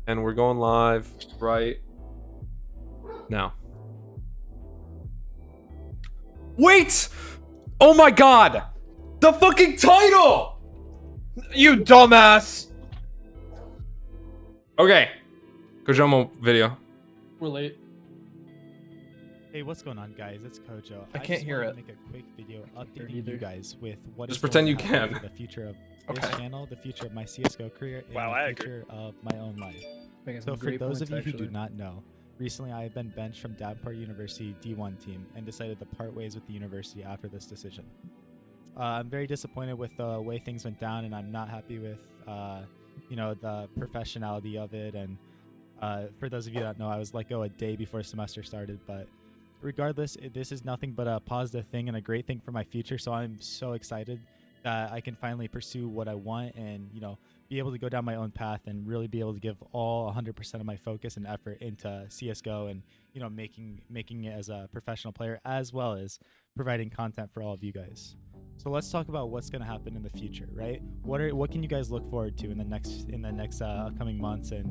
And we're going live right now. Wait! Oh my god! The fucking title! You dumbass! Okay. Kojomo video. We're late. Hey, what's going on, guys? It's Kojo. I can't hear it. Make a quick video updating you guys with what Just is pretend going you to happen can. for the future of this Okay. channel, the future of my CS:GO career, and Wow, the I future of my own life. Making So some for great those of points, you who do actually. not know, recently I have been benched from Davenport University D1 team and decided to part ways with the university after this decision. I'm very disappointed with the way things went down, and I'm not happy with, the professionality of it. And for those of you that know, I was let go a day before semester started. But regardless, this is nothing but a positive thing and a great thing for my future. So I'm so excited that I can finally pursue what I want and, be able to go down my own path and really be able to give all 100% of my focus and effort into CSGO and, making it as a professional player, as well as providing content for all of you guys. So let's talk about what's going to happen in the future, right? What can you guys look forward to in the next upcoming months and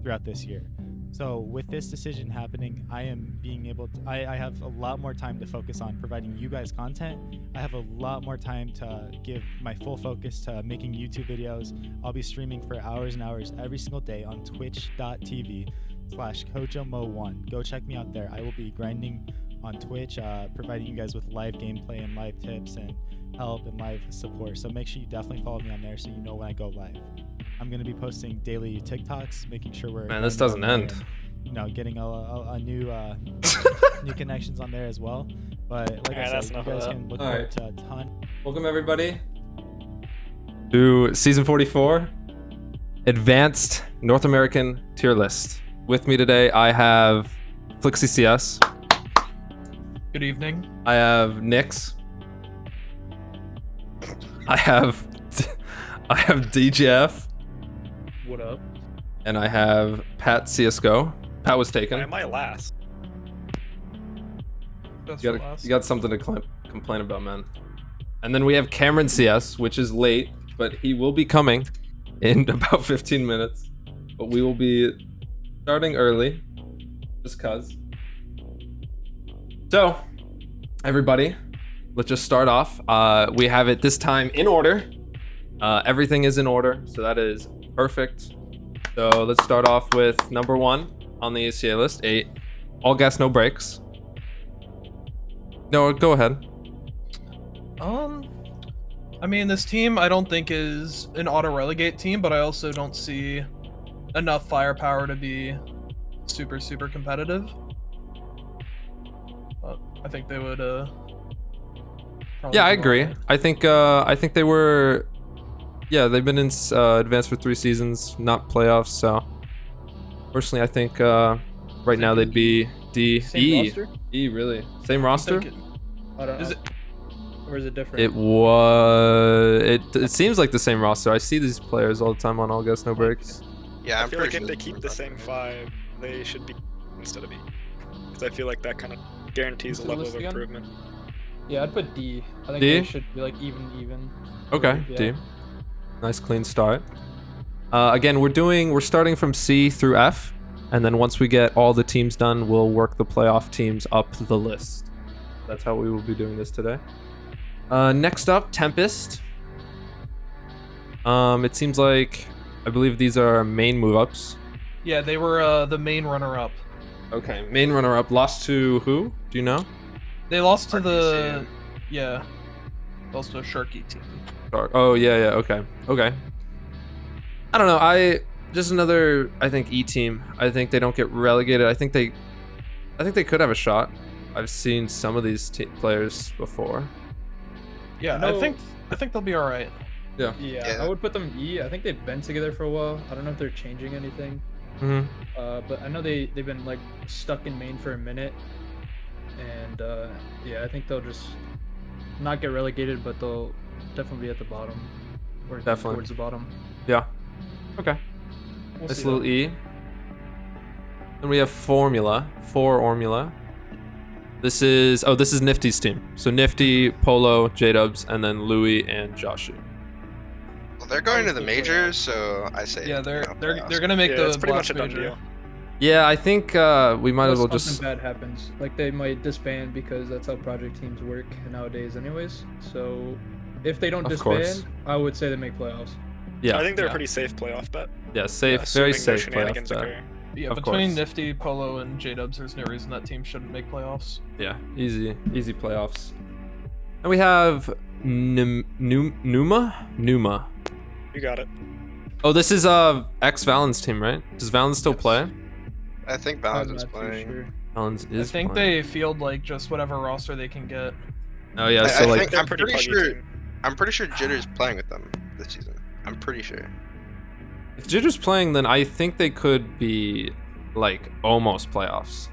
throughout this year? So with this decision happening, I am being able to, I have a lot more time to focus on providing you guys content. I have a lot more time to give my full focus to making YouTube videos. I'll be streaming for hours and hours every single day on twitch.tv/KojoMo1. Go check me out there. I will be grinding on Twitch, providing you guys with live gameplay and live tips and help and live support. So make sure you definitely follow me on there so you know when I go live. I'm going to be posting daily TikToks, making sure we're... Man, this doesn't end. And, getting a new new connections on there as well. But like I said, you guys can look forward to a ton. Welcome everybody to season 44, Advanced North American Tier List. With me today, I have Flixie CS. Good evening. I have Nix. I have DGF. What up? And I have Pat CSGO. Pat was taken. Why am I last? That's You got something to complain about, man. And then we have Cameron CS, which is late, but he will be coming in about 15 minutes. But we will be starting early, just cuz. So, everybody, let's just start off. We have it this time in order. Everything is in order, so that is perfect. So let's start off with number 1 on the ACA list, 8. All gas, no brakes. No, go ahead. I mean, this team I don't think is an auto-relegate team, but I also don't see enough firepower to be super competitive. But I think they would, Yeah, I agree. I think they were... Yeah, they've been in advanced for 3 seasons, not playoffs, so... Personally, I think right now they'd be D. Same roster? E, really? Same roster? I don't know. Is it? Or is it different? It was... It seems like the same roster. I see these players all the time on All Gas, No Breaks. Yeah, I feel like if they keep the same 5, they should be instead of E. Because I feel like that kind of guarantees a What's the level of list again? improvement. Yeah, I'd put D. I think D? they should be like even. Okay, Yeah. D. Nice clean start. Again, we're starting from C through F, and then once we get all the teams done, we'll work the playoff teams up the list. That's how we will be doing this today. Next up, Tempest. It seems like, I believe these are our main move-ups. Yeah, they were the main runner-up. Okay, main runner-up. Lost to who? Do you know? They lost to RPC. yeah, lost to a Sharky team. Oh, yeah, okay. I don't know, just another, I think, E team. I think they don't get relegated. I think they could have a shot. I've seen some of these players before. Yeah, No. I think they'll be all right. Yeah, Yeah. I would put them E. I think they've been together for a while. I don't know if they're changing anything. Mm-hmm. But I know they've been like stuck in main for a minute, and yeah, I think they'll just not get relegated, but they'll definitely be at the bottom, or Definitely. towards the bottom. Yeah. Okay. We'll Nice see, little though. E. Then we have Formula. This is Nifty's team. So Nifty, Polo, J-Dubs, and then Louis and Joshi. Well, they're going to the majors, so I say. Yeah, they're playoffs. gonna make Yeah, the it's pretty much blast a done major. deal. Yeah, I think we might as Unless well something just. bad happens. Like they might disband because that's how project teams work nowadays, anyways. So if they don't Of disband, course. I would say they make playoffs. Yeah. I think they're yeah. a pretty safe playoff bet. Yeah, safe, assuming very no safe playoff shenanigans bet. occur. Yeah, Of between course. Nifty, Polo, and J-Dubs, there's no reason that team shouldn't make playoffs. Yeah, easy playoffs. And we have Numa. You got it. Oh, this is ex Valen's team, right? Does Valen still Yes. play? I think Balance I'm is not too playing. sure. Valen's is. I think playing. they field like just whatever roster they can get. Oh yeah, I so like think I'm Pretty pretty puggy sure. team. I'm pretty sure Jitter's playing with them this season. I'm pretty sure. if Jitter's playing, then I think they could be like almost playoffs.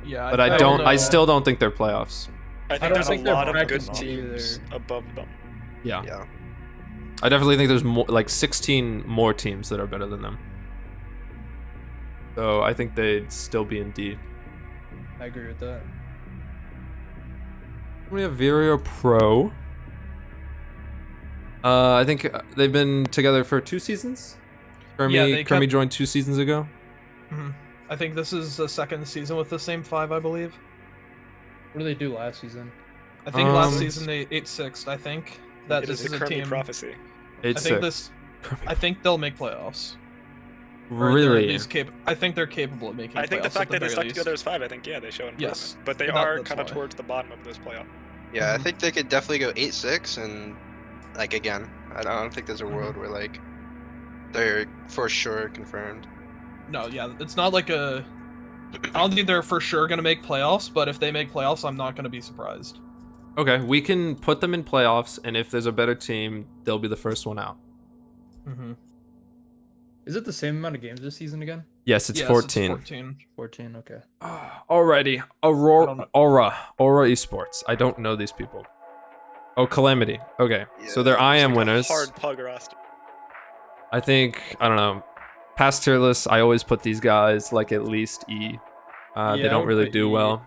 Yeah, But I don't. know. I still don't think they're playoffs. I think don't there's think a they're lot of good bracket teams either. above them. Yeah. Yeah. I definitely think there's more, like 16 more teams that are better than them. So I think they'd still be in D. I agree with that. We have Virio Pro. I think they've been together for 2 seasons. Kermi, Yeah, they Kermi kept- joined 2 seasons ago. Mhm. I think this is the second season with the same 5, I believe. What did they do last season? I think last Um, season they 8-6. I think that It this is is a a Kermit team. prophecy. 8-6. think this- I think they'll make playoffs. Or they're at Really? least I think they're capable of making. I think the playoffs fact at that they very stuck least. together as 5, I think, yeah, they show improvement. Yes, But they that- are that's kind of why. towards the bottom of this playoff. Yeah, I Mhm. think they could definitely go 8-6, and like again, I don't think there's a Mhm. world where like they're for sure confirmed. No, yeah, it's not like a. I don't think they're for sure gonna make playoffs, but if they make playoffs, I'm not gonna be surprised. Okay, we can put them in playoffs, and if there's a better team, they'll be the first one out. Mm-hmm. Is it the same amount of games this season again? Yes, it's Yes, 14. 14. 14. Okay. Alrighty, I don't know. Aura Esports. I don't know these people. Oh, Calamity. Okay, so they're Yeah, IM It's like a winners. hard pug roster. I think, I don't know, past tier lists, I always put these guys like at least E. They Yeah, I don't would really put do E. well.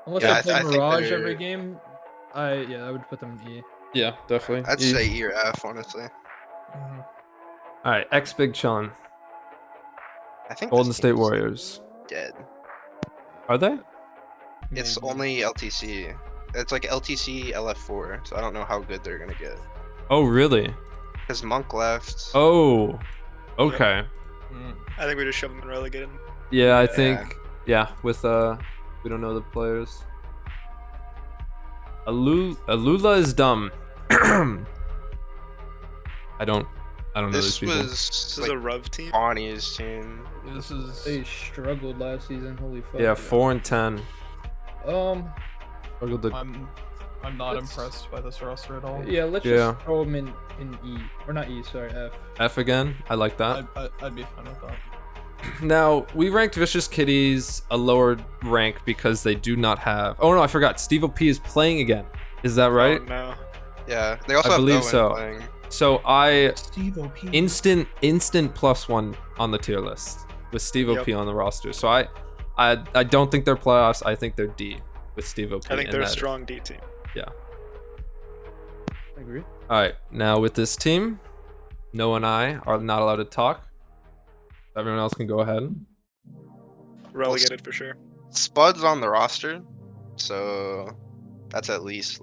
Unless Yeah, they I play think Mirage they're- every game, I would put them in E. Yeah, definitely. I'd say E or F, honestly. Mhm. Alright, X Big Chillin'. I think Golden this State team's Warriors. dead. Are they? It's Maybe. only LTC. It's like LTC LF4, so I don't know how good they're gonna get. Oh, really? Because Monk left. Oh, okay. Mm. I think we just shove them in relegated. Yeah, I Yeah. think, yeah, with, we don't know the players. Alula is dumb. I don't know these This people. was This is like a Ruv team. Bonnie's team. This is. They struggled last season. Holy fuck. Yeah, 4-10. Struggled to I'm not Let's- impressed by this roster at all. Yeah, let's Yeah. just throw them in E. Or not E, sorry, F. F again. I like that. I'd be fine with that. Now, we ranked Vicious Kitties a lower rank because they do not have. Oh no, I forgot. Steve OP is playing again. Is that right? Oh, no. Yeah, they also I have believe Owen so. playing. So I Steve OP. instant +1 on the tier list with Steve OP Yep. on the roster. So I don't think they're playoffs. I think they're D with Steve OP. I think and they're a that- strong D team. Yeah. I agree. All right. Now with this team, Noah and I are not allowed to talk. Everyone else can go ahead. Relegated for sure. Spud's on the roster, so that's at least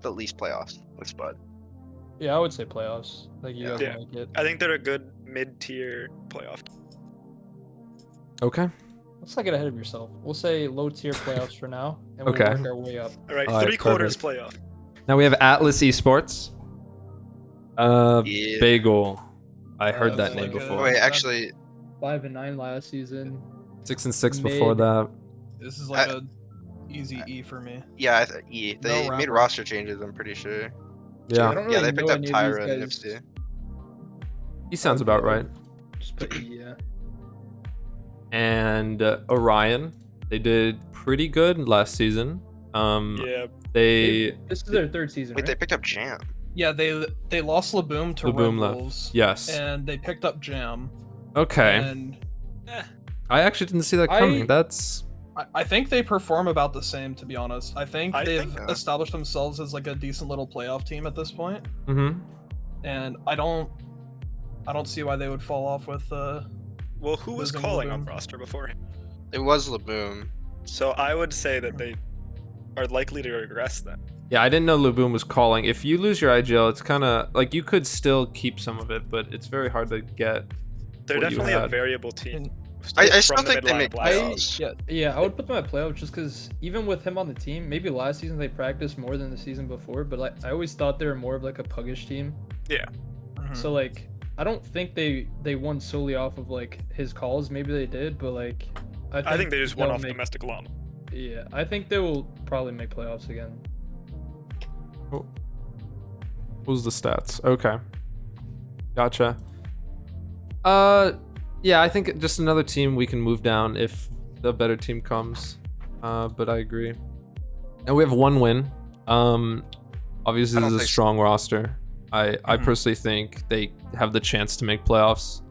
playoffs with Spud. Yeah, I would say playoffs. Like you guys Yeah. like it. I think they're a good mid-tier playoff team. Okay. Let's not get ahead of yourself. We'll say low tier playoffs for now, and we'll Okay. work our way up. All right, All right, 3/4 playoff. Now we have Atlas Esports. Yeah. Bagel. I heard Yeah, that it's name like a- before. Wait, actually, 5-9 last season. 6-6 before Mid. that. This is like a easy E for me. yeah, E. No They made rapper. roster changes. I'm pretty sure. I Yeah. don't Yeah, really they know picked up any of Tyra these and guys. Nipsey. He sounds about right. Just put E, yeah. And Orion. They did pretty good last season. Yeah, They This is their third season, Wait, right? they picked up Jam. Yeah, they lost Laboom to Laboom left. Rebels, Yes. and they picked up Jam. Okay. And I actually didn't see that coming. I- That's I think they perform about the same, to be honest. I think I they've think- established themselves as like a decent little playoff team at this point, Mm-hmm. and I don't see why they would fall off with. Well, who was Losing calling on Laboon. roster before? It was Laboon. So I would say that they are likely to regress then. Yeah, I didn't know Laboon was calling. If you lose your IGL, it's kind of like you could still keep some of it, but it's very hard to get. They're What you definitely a had. variable team. And I still From the think they midline make playoffs. playoffs. Yeah, I would put them at playoffs just because even with him on the team, maybe last season they practiced more than the season before, but like I always thought they were more of like a puggish team. Yeah. Mhm. So like I don't think they won solely off of like his calls. Maybe they did, but like I think they just won they'll off make- domestic alone. Yeah, I think they will probably make playoffs again. What was the stats? Okay. Gotcha. Yeah, I think just another team we can move down if the better team comes. But I agree. And we have one win. Obviously I this don't is a think so. strong roster. I Mhm. personally think they have the chance to make playoffs.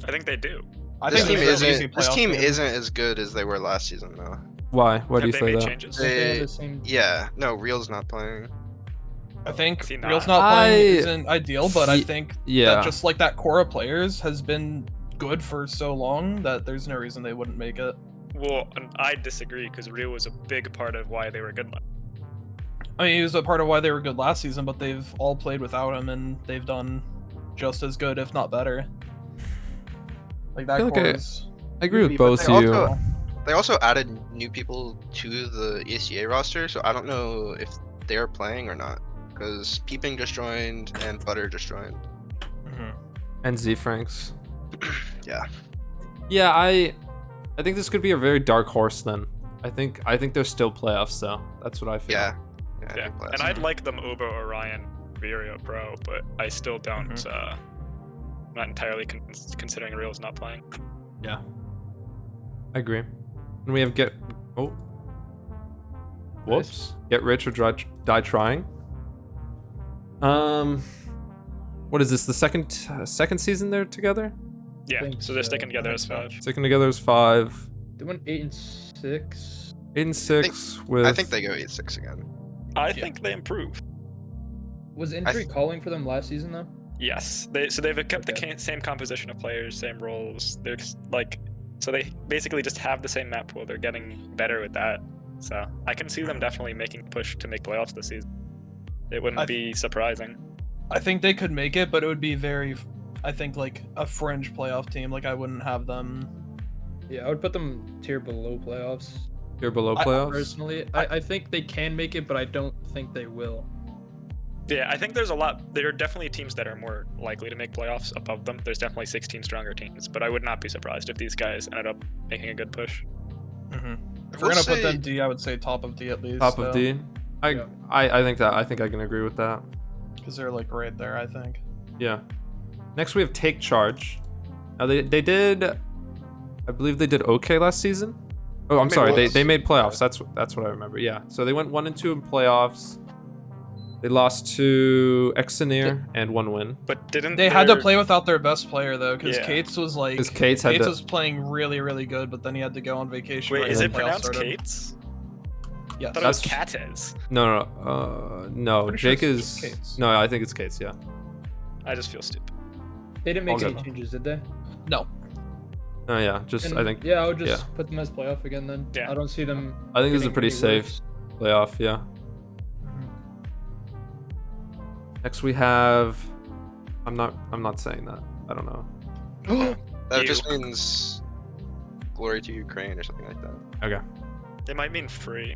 I think they do. I This think team it's an easy isn't. This playoff team game. isn't as good as they were last season, though. Why? Why do Have you they say made that? changes? They have They- the same. Yeah. No, Real's not playing. I think Is he Real's not? not playing I- isn't ideal, but I Ye- think Yeah. that just like that core of players has been good for so long that there's no reason they wouldn't make it. Well, I disagree because Rio was a big part of why they were good. I mean, he was a part of why they were good last season, but they've all played without him, and they've done just as good, if not better. Like that feel like core I- is. I agree with But both they of you. also- They also added new people to the ESEA roster, so I don't know if they're playing or not. Because Peeping just joined and Butter just joined. Mhm. And Z Franks. Yeah. Yeah, I think this could be a very dark horse then. I think there's still playoffs though. That's what I feel. Yeah. I Yeah, think and I'd like them over Orion, Virio Pro, but I still don't. Not entirely considering Real's not playing. Yeah. I agree. And we have whoops. Get rich or die trying. What is this? The second season they're together? Yeah, think so they're so. sticking together I as think so. 5. Sticking together as 5. They went 8-6. 8 and 6 with. I think they go 8-6 again. I think they improve. Was injury calling for them last season though? Yes, they've kept the same composition of players, same roles. They're so they basically just have the same map pool. They're getting better with that. So I can see them definitely making a push to make playoffs this season. It wouldn't be surprising. I think they could make it, but it would be very, I think, like a fringe playoff team. Like I wouldn't have them. Yeah, I would put them tier below playoffs. You're below I- playoffs. Personally, I think they can make it, but I don't think they will. Yeah, I think there are definitely teams that are more likely to make playoffs above them. There's definitely 16 stronger teams, but I would not be surprised if these guys ended up making a good push. If We'll we're gonna put say- them D, I would say top of D at least. Top of D. Yeah. I think I can agree with that. because they're like right there. I think. Yeah. Next we have Take Charge. Now they did, I believe they did okay last season. Oh, I'm made sorry. what? They made playoffs. That's what I remember. Yeah. So they went 1 and 2 in playoffs. They lost to Exeneer and 1 win. But didn't They had to their- play without their best player though, because Yeah. Kates was like. Because Kates had to. was playing really, really good, but then he had to go on vacation. Wait, right is when it the playoffs pronounced started. Kates? Yes. I thought it was That's- Cates. No. Pretty sure Jake it's is. just Kates. No, I think it's Kates. Yeah. I just feel stupid. They didn't make All any good. changes, did they? No. Oh yeah. Just And, I think. Yeah, I would just yeah. put them as playoff again then. Yeah. I don't see them. I think this is a getting pretty any safe worse. playoff. Yeah. Next we have. I'm not saying that. I don't know. That Ew. just means glory to Ukraine or something like that. Okay. It might mean free.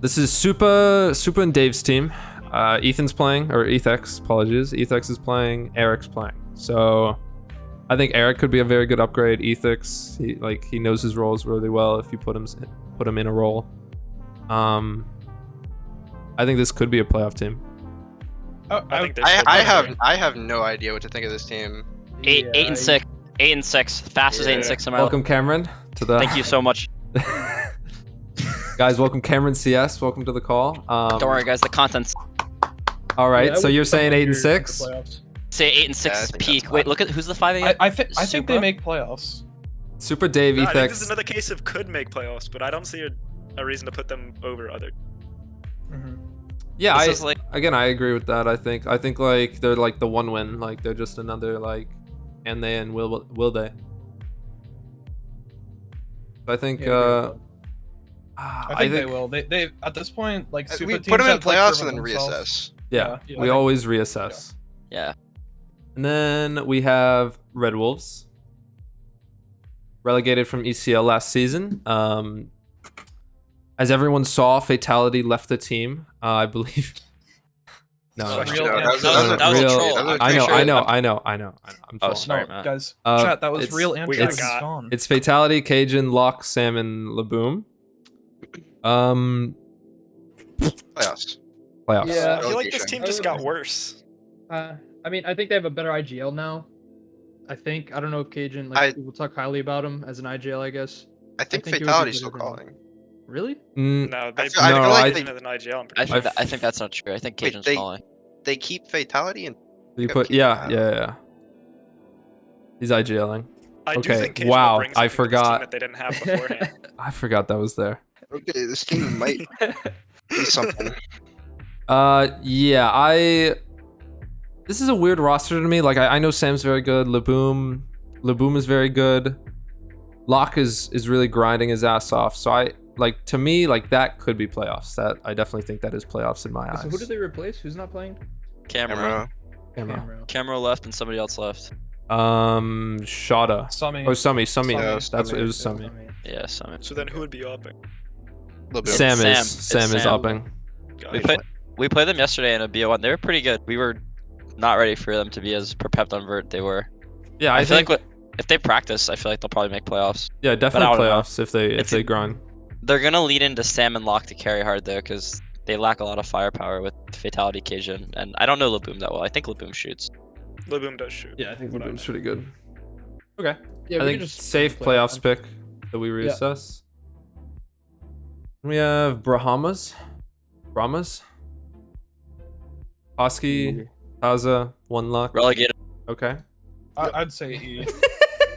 This is Supa and Dave's team. Ethan's playing, or Ethex, apologies. Ethex is playing, Eric's playing. So I think Eric could be a very good upgrade. Ethex, he knows his roles really well if you put him in a role. I think this could be a playoff team. Oh, I think they're I, still I better. have I have no idea what to think of this team. Eight Yeah, and 6. 8 and 6. Fastest 8 and Yeah. 6 in my Welcome Cameron to the. Thank you so much. Guys, welcome Cameron CS. Welcome to the call. Don't worry, guys. The content's All right, Yeah, I so would you're put them saying in 8 and the 6. playoffs. say 8 and 6 Yeah, I is think that's peak. fine. Wait, look at who's the 5 again? I think they Supra? make playoffs. Super Dave, No, I think this is Ethex. another case of could make playoffs, but I don't see a reason to put them over other. Yeah, This is like- again, I agree with that. I think like they're like the one win, like they're just another like, and they and will they? I think Yeah, I think they will. They at this point, like super We teams put them in have, like, playoffs and proven then themselves. reassess. yeah, Yeah, we I think- always reassess. Yeah. And then we have Red Wolves, relegated from ECL last season. As everyone saw, Fatality left the team. I believe. No, Real No, answer. That was a real- troll. that was I'm I pretty know, sure- I know. I'm Oh, trolling. sorry, No, Matt. guys, Uh, chat. That was it's- real answer. we It's got- gone. It's Fatality, Cajun, Locke, Salmon, Laboom. Playoffs. Playoffs. Yeah. I feel like this Relegation. team just got worse. I mean, I think they have a better IGL now. I think. I don't know if Cajun, like, people talk highly about him as an IGL, I guess. I think think it would be Fatality's still better than- calling. Really? No, they feel- I feel no, like I they- think an IGL. I'm I pretty think, sure. I think that's not true. I think Wait, Cajun's they- calling. They keep Fatality and You Yep, put keep yeah. that. He's IGLing. I do okay, think Cajun wow, will bring I something to this team forgot. that they didn't have beforehand. I forgot that was there. okay, this team might be something. Yeah, this is a weird roster to me. Like I know Sam's very good. Laboom is very good. Locke is really grinding his ass off. So to me, like that could be playoffs. That I definitely think that is playoffs in my eyes. So who did they replace? Who's not playing? Camera. Camera. Camera left and somebody else left. Shada. Summy. Oh, Summy. Yeah, That's what it was. Summy. Summy. Yeah, Summit. So then who would be upping? Little bit. Sam Sam. is It's Sam is Sam. upping. We played them yesterday in a BO1. They were pretty good. We were not ready for them to be as prepped on vert they were. Yeah, I feel think like if they practice, I feel like they'll probably make playoffs. yeah, definitely I don't know. playoffs if they grind. They're gonna lead into Sam and Locke to carry hard though, because they lack a lot of firepower with Fatality Cajun, and I don't know Laboom that well. I think Laboom shoots. Laboom does shoot. Yeah, I think What I Laboom's pretty good. Okay. Yeah, I we think can just safe play playoffs on. pick that we reassess. We have Brahmas. Oski, Haza, one luck. Relegated. Okay. I'd say E. I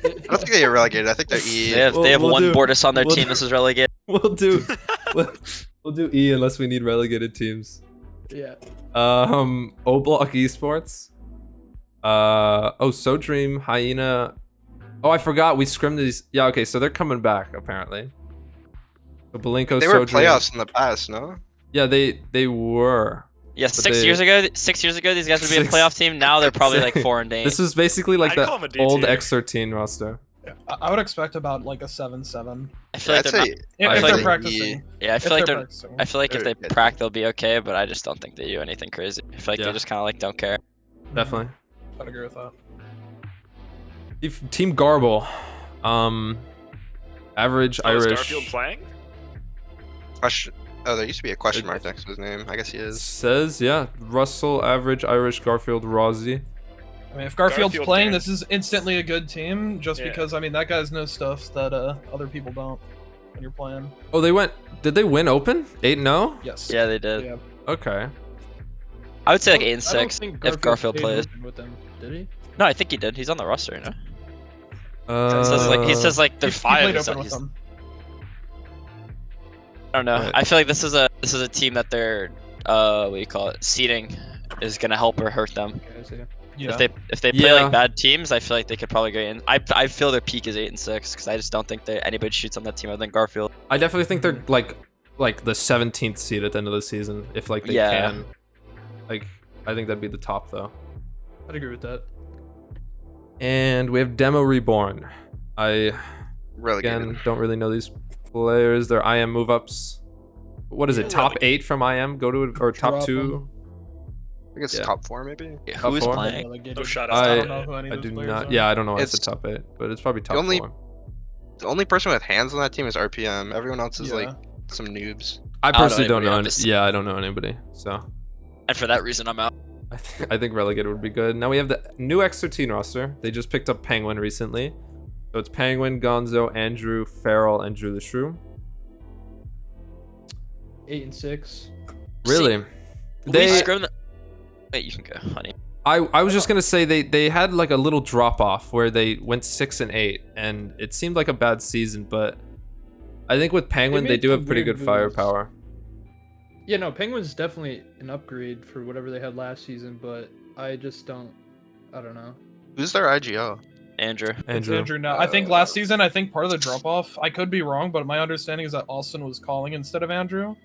don't think they get relegated. I think they're E. They have We'll one do- Bortus on their we'll team. do- This is relegated. We'll do we'll do E unless we need relegated teams. Yeah. O Block Esports. So Dream, Hyena. Oh, I forgot we scrimmed these. Yeah, okay, so they're coming back apparently. So Belinko, They were So Dream. playoffs in the past, no? Yeah, they were. Yeah, But 6 they- years ago, these guys would be a Six- playoff team. Now they're probably like six- 4-8. This is basically like I'd call 'em a the D old tier. X13 roster. I would expect about like a 7-7 I feel Yeah, like I'd they're say. not. if, I if feel they're like practicing. Yeah, I If feel like they're they're. practicing. I feel like if they They're- prac, they'll be okay, but I just don't think they do anything crazy. I feel like Yeah. they just kind of like don't care. Definitely. I'd agree with that. Team Garble. Average So is Irish. Garfield playing? Question. Oh, there used to be a question mark next to his name. I guess he is. Says, yeah, Russell, average Irish, Garfield, Rosie. I mean, if Garfield's Garfield playing, can- this is instantly a good team. Just Yeah. because I mean that guy's knows stuff that other people don't when you're playing. Oh, did they win open? 8-0? Yes. Yeah, they did. Yeah. Okay. I would say like I 8 don't and 6 think if Garfield played plays. open with them. Did he? No, I think he did. He's on the roster, you know. He Uh, says like they're He 5. played so open with he's- them. I don't know. Right. I feel like this is a team that their what do you call it, seeding is gonna help or hurt them. Okay, I see. Yeah. If they play Yeah. like bad teams, I feel like they could probably go in. I feel their peak is 8 and 6 because I just don't think that anybody shoots on that team other than Garfield. I definitely think they're like the 17th seed at the end of the season if like they Yeah. can. Like I think that'd be the top though. I'd agree with that. And we have Demo Reborn. I Relegated. again don't really know these players. They're IM move ups. What is it? Top 8 from IM? Go to it or top Drop 2? I think it's Yeah. top 4 maybe. Top Who's 4? playing? Relegated. No shot. I- I don't know who any I of those do players not. are. Yeah, I don't know. It's It's- a top 8, but it's probably top only- 4. The only person with hands on that team is RPM. Everyone else is Yeah. like some noobs. I don't know personally don't know. anybody on this Yeah, I don't know anybody. So And for that reason, I'm out. I think relegated would be good. Now we have the new X13 roster. They just picked up Penguin recently. So it's Penguin, Gonzo, Andrew, Farrell, and Drew the Shrew. 8 and 6. Really? We They scrim the... Wait, you can go, honey. I was just gonna say they had like a little drop off where they went 6 and 8, and it seemed like a bad season. But I think with Penguin, they made do some have pretty weird good moves. firepower. Yeah, no, Penguins definitely an upgrade for whatever they had last season, but I just don't. I don't know. Who's their IGL? Andrew. It's Andrew. Andrew now. I think last season, I think part of the drop off, I could be wrong, but my understanding is that Austin was calling instead of Andrew.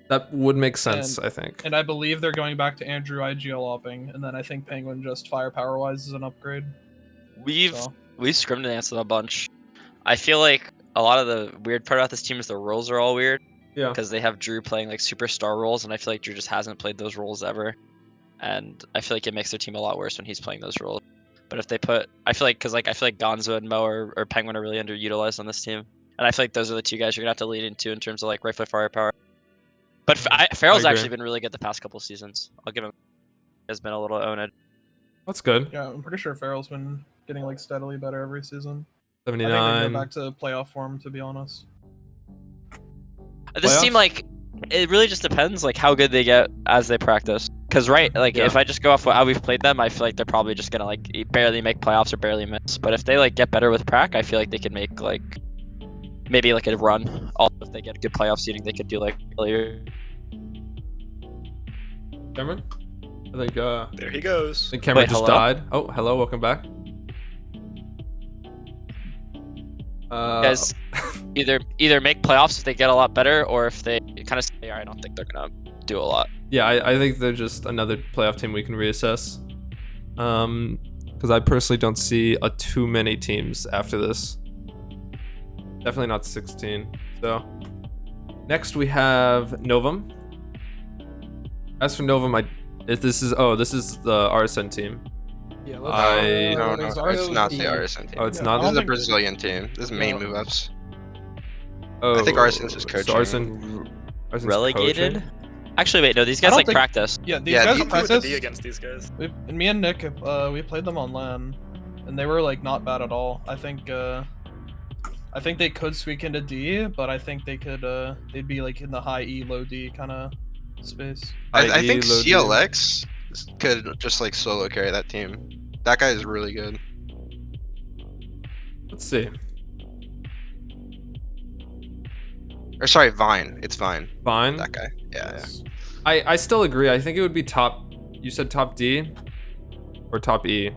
That would make sense, And- I think. And I believe they're going back to Andrew IGL opping, and then I think Penguin just firepower wise is an upgrade. We've So. scrimmed and danced them a bunch. I feel like a lot of the weird part about this team is the roles are all weird Yeah. because they have Drew playing like superstar roles, and I feel like Drew just hasn't played those roles ever, and I feel like it makes their team a lot worse when he's playing those roles. But if they put, I feel like Gonzo and Mo or Penguin are really underutilized on this team, and I feel like those are the two guys you're gonna have to lean into in terms of like right foot firepower. But Farrell's agree. actually been really good the past couple seasons. I'll give him. Has been a little owned. That's good. Yeah, I'm pretty sure Farrell's been getting like steadily better every season. I think they 79. go back to playoff form, to be honest. This team, Playoffs? like, it really just depends, like, how good they get as they practice. Because, right, like, Yeah. if I just go off how we've played them, I feel like they're probably just gonna, like, barely make playoffs or barely miss. But if they, like, get better with prac, I feel like they could make, like, maybe, like, a run. Also, if they get good playoff seeding, they could do, like, earlier. Cameron? I think There he goes. Cameron Wait, just hello? died. Oh, hello, welcome back. Guys, either make playoffs if they get a lot better, or if they kind of stay, I don't think they're gonna do a lot. Yeah, I think they're just another playoff team we can reassess. Because I personally don't see too many teams after this. Definitely not 16. So next we have Novum. As for Novum, this is the RSN team. Yeah, No, Is no, ours it's not the the- RSN team. Oh, it's Yeah, not. This is a think- Brazilian team. This is main Yeah. move ups. Oh, I think Arsen's is coaching. Arsen's Relegated? coaching? Actually, wait, no, these I guys don't like think- practice. Yeah, these Yeah, guys these- are Come through with the practice. D against these guys. And me and Nick, we played them on LAN, and they were like not bad at all. I think they could squeak into D, but I think they could they'd be like in the high E, low D kind of space. I think low D. CLX could just like solo carry that team. That guy is really good. Let's see. Or sorry, Vine. It's Vine. Fine. That guy. Yeah. I still agree. I think it would be top. You said top D or top E?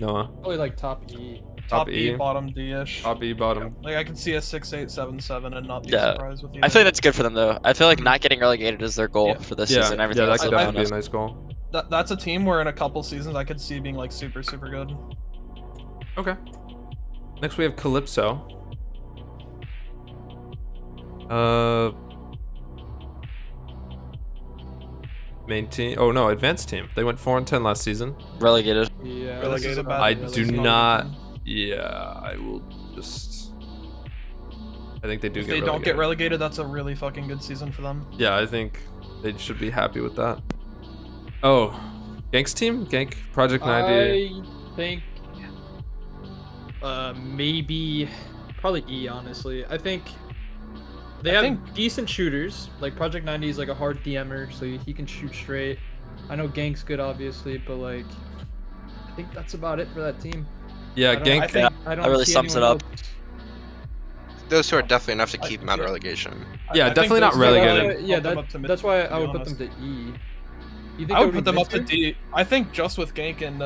Noah. Probably like top E. Top E, E. bottom D-ish. Top E, bottom. Like I could see a 6-8-7-7 and not be Yeah. surprised with you. I feel like that's good for them though. I feel like Mhm. not getting relegated is their goal Yeah. for this Yeah, season. yeah, Everything that else could is a definitely be a bonus. nice goal. That's a team where in a couple seasons I could see being like super good. Okay. Next we have Calypso. Main team. Oh no, advanced team. They went 4-10 last season. Relegated. Yeah, Relegated. this is a bad I relegated do team. not. Yeah, I will just. I think they do If get they relegated. don't get relegated, that's a really fucking good season for them. Yeah, I think they should be happy with that. Oh, Gank's team? Gank Project 90. I think maybe probably E, honestly. I think they I have think- decent shooters. Like Project 90 is like a hard DMer, so he can shoot straight. I know Gank's good, obviously, but like I think that's about it for that team. Yeah, I don't- Gank. I think I don't that really see sums it anyone up. else. Those two are definitely enough to keep them out of yeah. relegation. Yeah, I think definitely not those two relegated. bump Yeah, them up to that's mid, why to I be would put honest. them to E. You think I that would put them be up to mid D. I think just with Gank and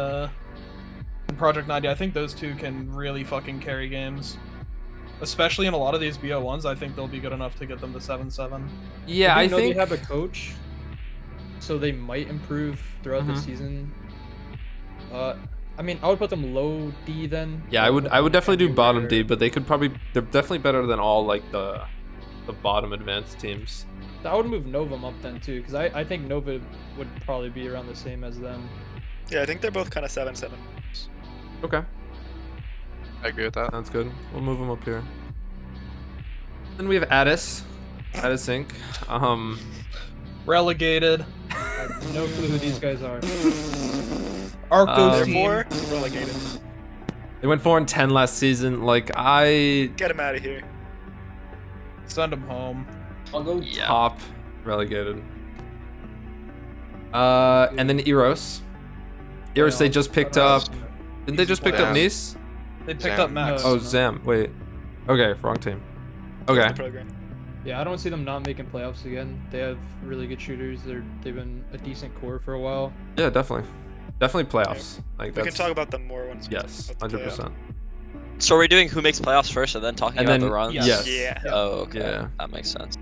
Project 90, I think those two can really fucking carry games. Especially in a lot of these BO1s, I think they'll be good enough to get them to 7-7. Yeah, I know think. they have a coach, so they might improve throughout the Mhm. season. I mean, I would put them low D then. Yeah, I would. put I would them definitely do bottom D, anywhere- but they could probably. They're definitely better than all like the bottom advanced teams. I would move Novum up then too, because I think Nova would probably be around the same as them. Yeah, I think they're both kind of 7-7. Okay, I agree with that. sounds good. We'll move them up here. Then we have Addis. Addis Inc. Relegated. I have no clue who these guys are. Arco's Um, team. Therefore, relegated. They went 4-10 last season. Like I Get him out of here. Send them home. I'll go. Yeah. top relegated. And then Eros. Iris, they playoffs. just picked I don't up. know. Didn't they just pick up Zam. Nice? They picked Zam. up Max. No. Oh, Zam. Wait. Okay, wrong team. Okay. The program. Yeah, I don't see them not making playoffs again. They have really good shooters. They've been a decent core for a while. Yeah, definitely. Definitely playoffs. Like We can that's talk about them more once. we yes, talk about the playoff. 100%. So are we doing who makes playoffs first and then talking And about then the runs? yes. Yeah. Oh, okay. Yeah. That makes sense.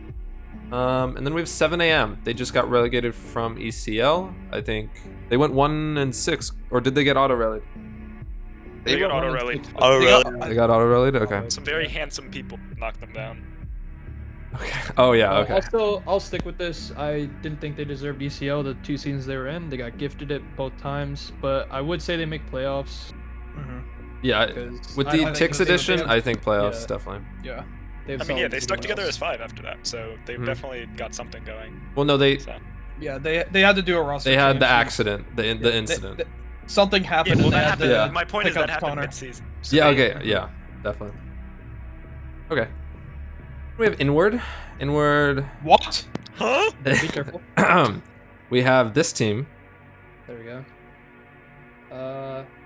And then we have 7 a.m. They just got relegated from ECL. I think they went 1-6, or did they get auto relegated? They got went auto 1-6, rallied. but Oh, They really? got- They got auto relegated. Okay. Some very handsome people knocked them down. Okay. Oh yeah. Okay. I'll stick with this. I didn't think they deserved ECL the 2 seasons they were in. They got gifted it both times, but I would say they make playoffs. Mhm. Yeah. Because With I the think Tix they- edition, they- I think playoffs Yeah. definitely. Yeah. they have I mean, yeah, solid they stuck teams. together as 5 after that, so they've Mhm. definitely got something going. Well, no, they So. Yeah, they had to do a roster. they had the change. accident, the They- incident. they- something Yeah, happened. well, and they that had happened. to Yeah. My point pick is that up happened Connor. mid-season. So Yeah. they- Okay. Yeah. Definitely. Okay. We have inward. Inward. What? Huh? Be careful. We have this team. There we go.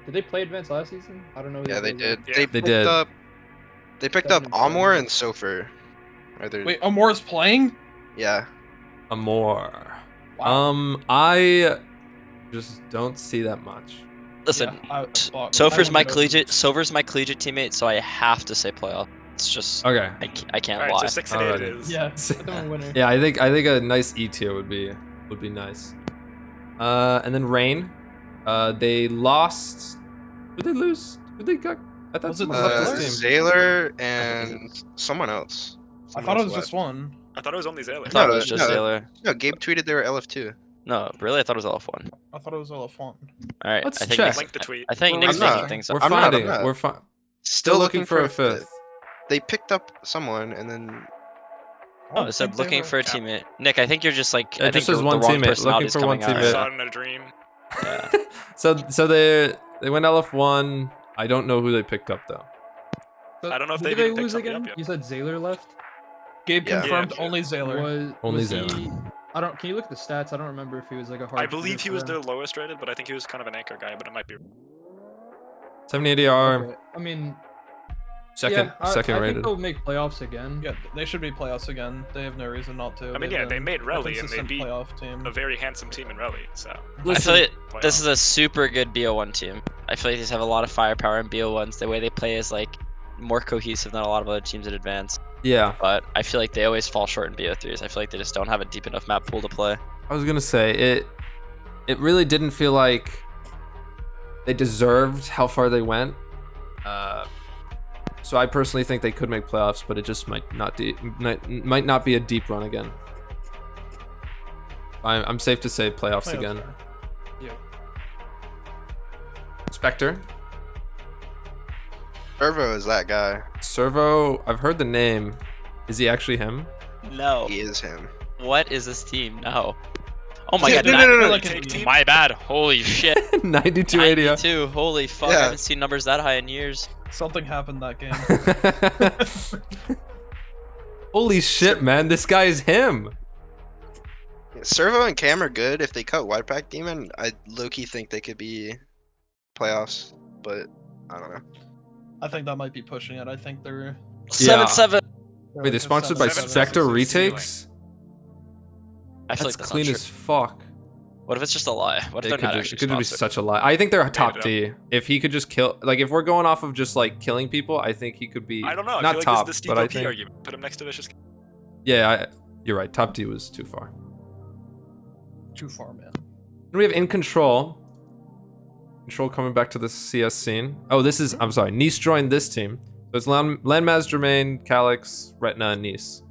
Did they play advanced last season? I don't know. who Yeah, they played did. with. Yeah. They They picked did. up. They picked up 7-7. Amor and Sofer. Are there? Wait, Amor's playing? Yeah. Amor. Wow. I just don't see that much. Listen, Yeah, Sofer's I my don't know. collegiate. Sofer's my collegiate teammate, so I have to say playoff. It's just Okay. I can't Alright, lie. so 6 and 8 it Alrighty. is. Yeah, put them a winner. Yeah, I think a nice E tier would be nice. And then Rain. They lost. Did they lose? Did they got? I thought Was it someone left Zayler? this team. Zayler and someone else. I Someone thought it else was just left. one. I thought it was only Zayler. I thought it No, was just no. Taylor. No, Gabe tweeted they were LF2. No, really, I thought it was LF1. I thought it was LF1. All right, Let's I think check. Nick's- Link the tweet. I think We're Nick's not- making things We're up. I'm not, I'm finding. not. We're Still looking for a fifth. They picked up someone and then. Oh, I it said think they looking were- for a teammate. Nick, I think you're just like. Yeah, I just think as the one wrong teammate, looking personality's for one coming out. I teammate. saw it in a dream. Yeah. So they went LF1. I don't know who they picked up though. So, I don't know if who they've did they even picked lose somebody again? up yet. You said Zayler left. Gabe Yeah. confirmed Yeah. only Zayler. Only Was Zayler. he? I don't. Can you look at the stats? I don't remember if he was like a hard. I believe shooter he for was them. their lowest rated, but I think he was kind of an anchor guy, but it might be. 70 ADR, Okay, I mean, second yeah, I second think rated. they'll make playoffs again. Yeah, they should be playoffs again. They have no reason not to. I mean, They've yeah, they been made a Rally and they consistent beat playoff team. A very handsome team in Rally, so. I Listen, feel like this playoff. is a super good BO1 team. I feel like these have a lot of firepower in BO1s. The way they play is like more cohesive than a lot of other teams in advance. Yeah, But I feel like they always fall short in BO3s. I feel like they just don't have a deep enough map pool to play. I was gonna say it really didn't feel like they deserved how far they went. So I personally think they could make playoffs, but it just might not be a deep run again. I'm safe to say playoffs again. Yeah. Spectre, Servo is that guy. Servo. I've heard the name. Is he actually him? No. He is him. What is this team? No. Oh my Yeah, god. no, that- no, no, no. Like an Take team. My bad. Holy shit. 92 ADR. 92. Holy fuck. I Yeah. haven't seen numbers that high in years. Something happened that game. Holy shit, man! This guy is him. Servo and Cam are good. If they cut White Pack Demon, I low-key think they could be playoffs, but I don't know. I think that might be pushing it. I think they're. 7-7. Wait, they're sponsored by 7-7 Spectre is the retakes. I feel That's like that's clean not as true. fuck. What if it's just a lie? What if It they're could, not be, actually it could be sponsored? such a lie. I think they're a top it up. D. If he could just kill, like, if we're going off of just like killing people, I think he could be. I don't know. I Not feel like top, this is the but I Steve OP think. argument. Put him next to Vicious. Yeah, you're right. Top D was too far. Too far, man. And we have In Control. Control coming back to the CS scene. Oh, this is. I'm sorry. Nice joined this team. So it's Landmaz, Jermaine, Calyx, Retina, and Nice.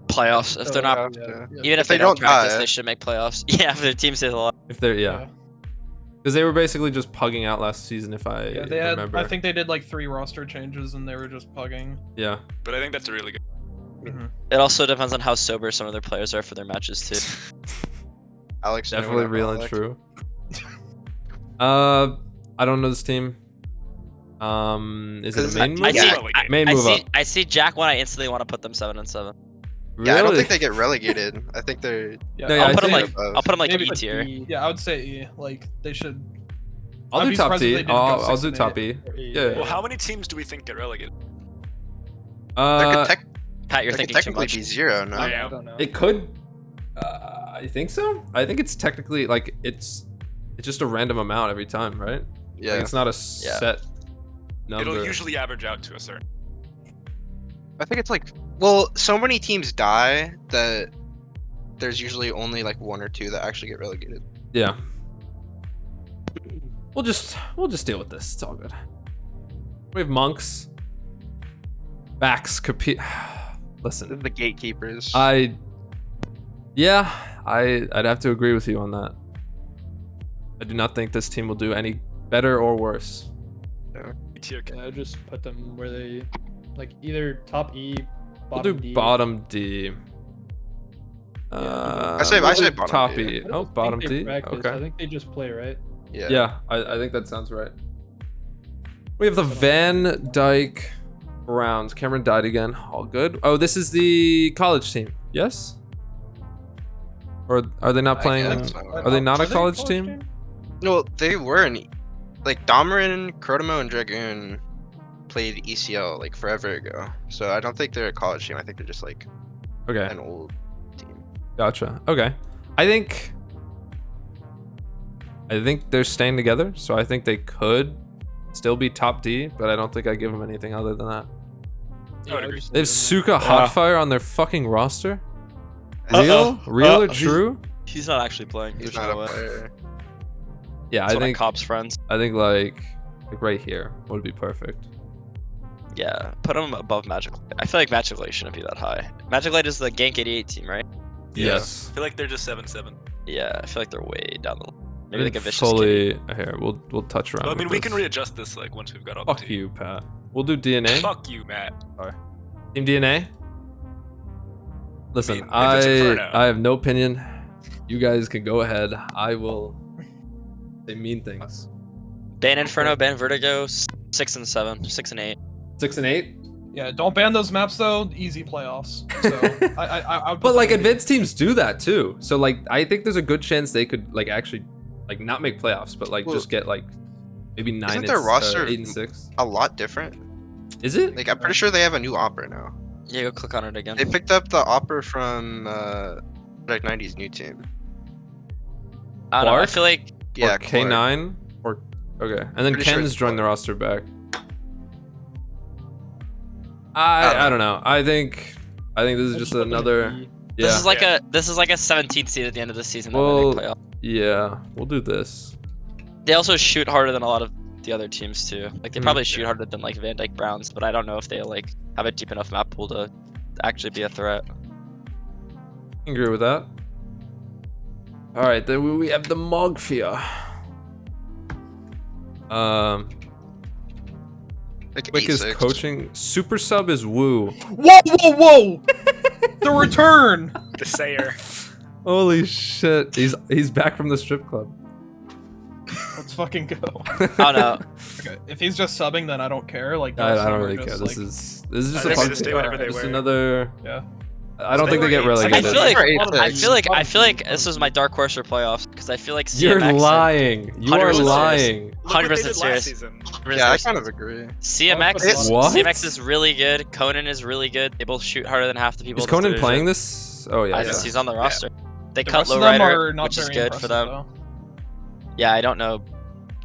Playoffs. If they're not, Yeah. even if they they don't don't practice, die. they should make playoffs. Yeah, if their team stays alive. If they're yeah, because they were basically just pugging out last season. If I Yeah, they had. remember. I think they did like 3 roster changes and they were just pugging. Yeah. But I think that's a really good. Mhm. It also depends on how sober some of their players are for their matches too. Alex, you know Definitely what real and Alex? true. I don't know this team. Is it a main I move? I see. Yeah. I, Main I move see. up. I see Jack one. I instantly want to put them 7-7. Really? Yeah, I don't think they get relegated. I think they're. Yeah, No, yeah, I I'll put them think- like I'll put them like Maybe E put tier. Yeah, I would say E. Like they should. I'll I'd do be top surprised if D. they didn't go I'll 6 do and top 8 E. or E. Yeah. Well, how many teams do we think get relegated? There could, Pat, you're there could thinking too technically much. be 0, no? Yeah. I don't know. It could. I think so. I think it's technically like it's just a random amount every time, right? Yeah. Like, it's not a Yeah. set number. It'll usually average out to a certain. I think it's like, well, so many teams die that there's usually only like 1 or 2 that actually get relegated. Yeah. We'll just deal with this. It's all good. We have monks. Backs compete. Listen, The gatekeepers. I'd have to agree with you on that. I do not think this team will do any better or worse. Tier. Yeah, I just put them where they, like either top E, We'll bottom do D. bottom D. I say we'll do bottom top D. E. I don't Oh, think bottom they D. practice. I Okay. think they just play, right? yeah. Yeah, I think that sounds right. We have the Van Dyke Browns. Cameron died again. All good. Oh, this is the college team. Yes? Or are they not I playing? guess so. Are they not a college team? No, they weren't. Like Domerin, Crotomo, and Dragoon played ECL like forever ago. So I don't think they're a college team. I think they're just like Okay, an old team. gotcha. Okay, I think they're staying together, so I think they could still be top D, but I don't think I give them anything other than that. I would agree. They have Suka Hotfire on their fucking roster. Uh-oh. Real or He's- true? He's not actually playing. He's There's not no a way. player. Yeah, It's I one of think Cobb's friends. like right here would be perfect. Yeah, put him above Magic Light. I feel like Magic Light shouldn't be that high. Magic Light is the Gank 88 team, right? Yeah. Yes. I feel like they're just 7-7. Yeah, I feel like they're way down the. Maybe I like a think vicious kitty. fully here. We'll touch around. But, I mean, with we this. can readjust this like once we've got all the Fuck teams. you, Pat. We'll do DNA. Fuck you, Matt. Team DNA. Listen, I mean, if it's Inferno. I have no opinion. You guys can go ahead. I will say mean things. Ban Inferno, ban Vertigo, 6 and 7, 6 and 8. 6 and 8. Yeah, don't ban those maps though. Easy playoffs. So I would put But like them in. advanced teams do that too. So like I think there's a good chance they could like actually like not make playoffs, but like Well, just get like maybe 9 isn't and their roster 8 and 6. A lot different. Is it? Like I'm pretty sure they have a new opera now. Yeah, go click on it again. They picked up the opera from Project 90's new team. I don't know. I Clark? feel like Yeah, or K9 or okay, and then Pretty sure Ken's it's joined the Clark. roster back. don't I don't know. I think this is I just put them in another. E. Yeah. this is like a 17th seed at the end of the season. That might Well, make playoff. Yeah, we'll do this. They also shoot harder than a lot of the other teams too. Like they Mm, probably shoot harder than like Van Dyke Browns, but I don't know if they like have a deep enough map pool to actually be a threat. I agree with that. All right, then we have the Mogfia. Like Quick is 8-6. coaching. Super sub is Woo. Whoa, whoa, whoa! The return. The Sayer. Holy shit, he's back from the strip club. Let's fucking go. Oh no. Okay, if he's just subbing, then I don't care. Like I don't don't sub or really care. just, This like, is just a think they fun just thing. do whatever they Just wear. another. Yeah. I don't So think they they get were eight- I relegated. feel like Eight-six. I feel like this is my dark horse for playoffs because I feel like You're CMX lying. You are 100% lying. Look what they 100% did last serious. season. Yeah, I kind of agree. CMX is What? CMX is really good. Conan is really good. They both shoot harder than half the people. Is in this Conan division. playing this? Oh yeah. I yeah. guess he's on the roster. They The cut rest of them Lowrider, are not which is very good for them. impressive, Yeah, I don't know.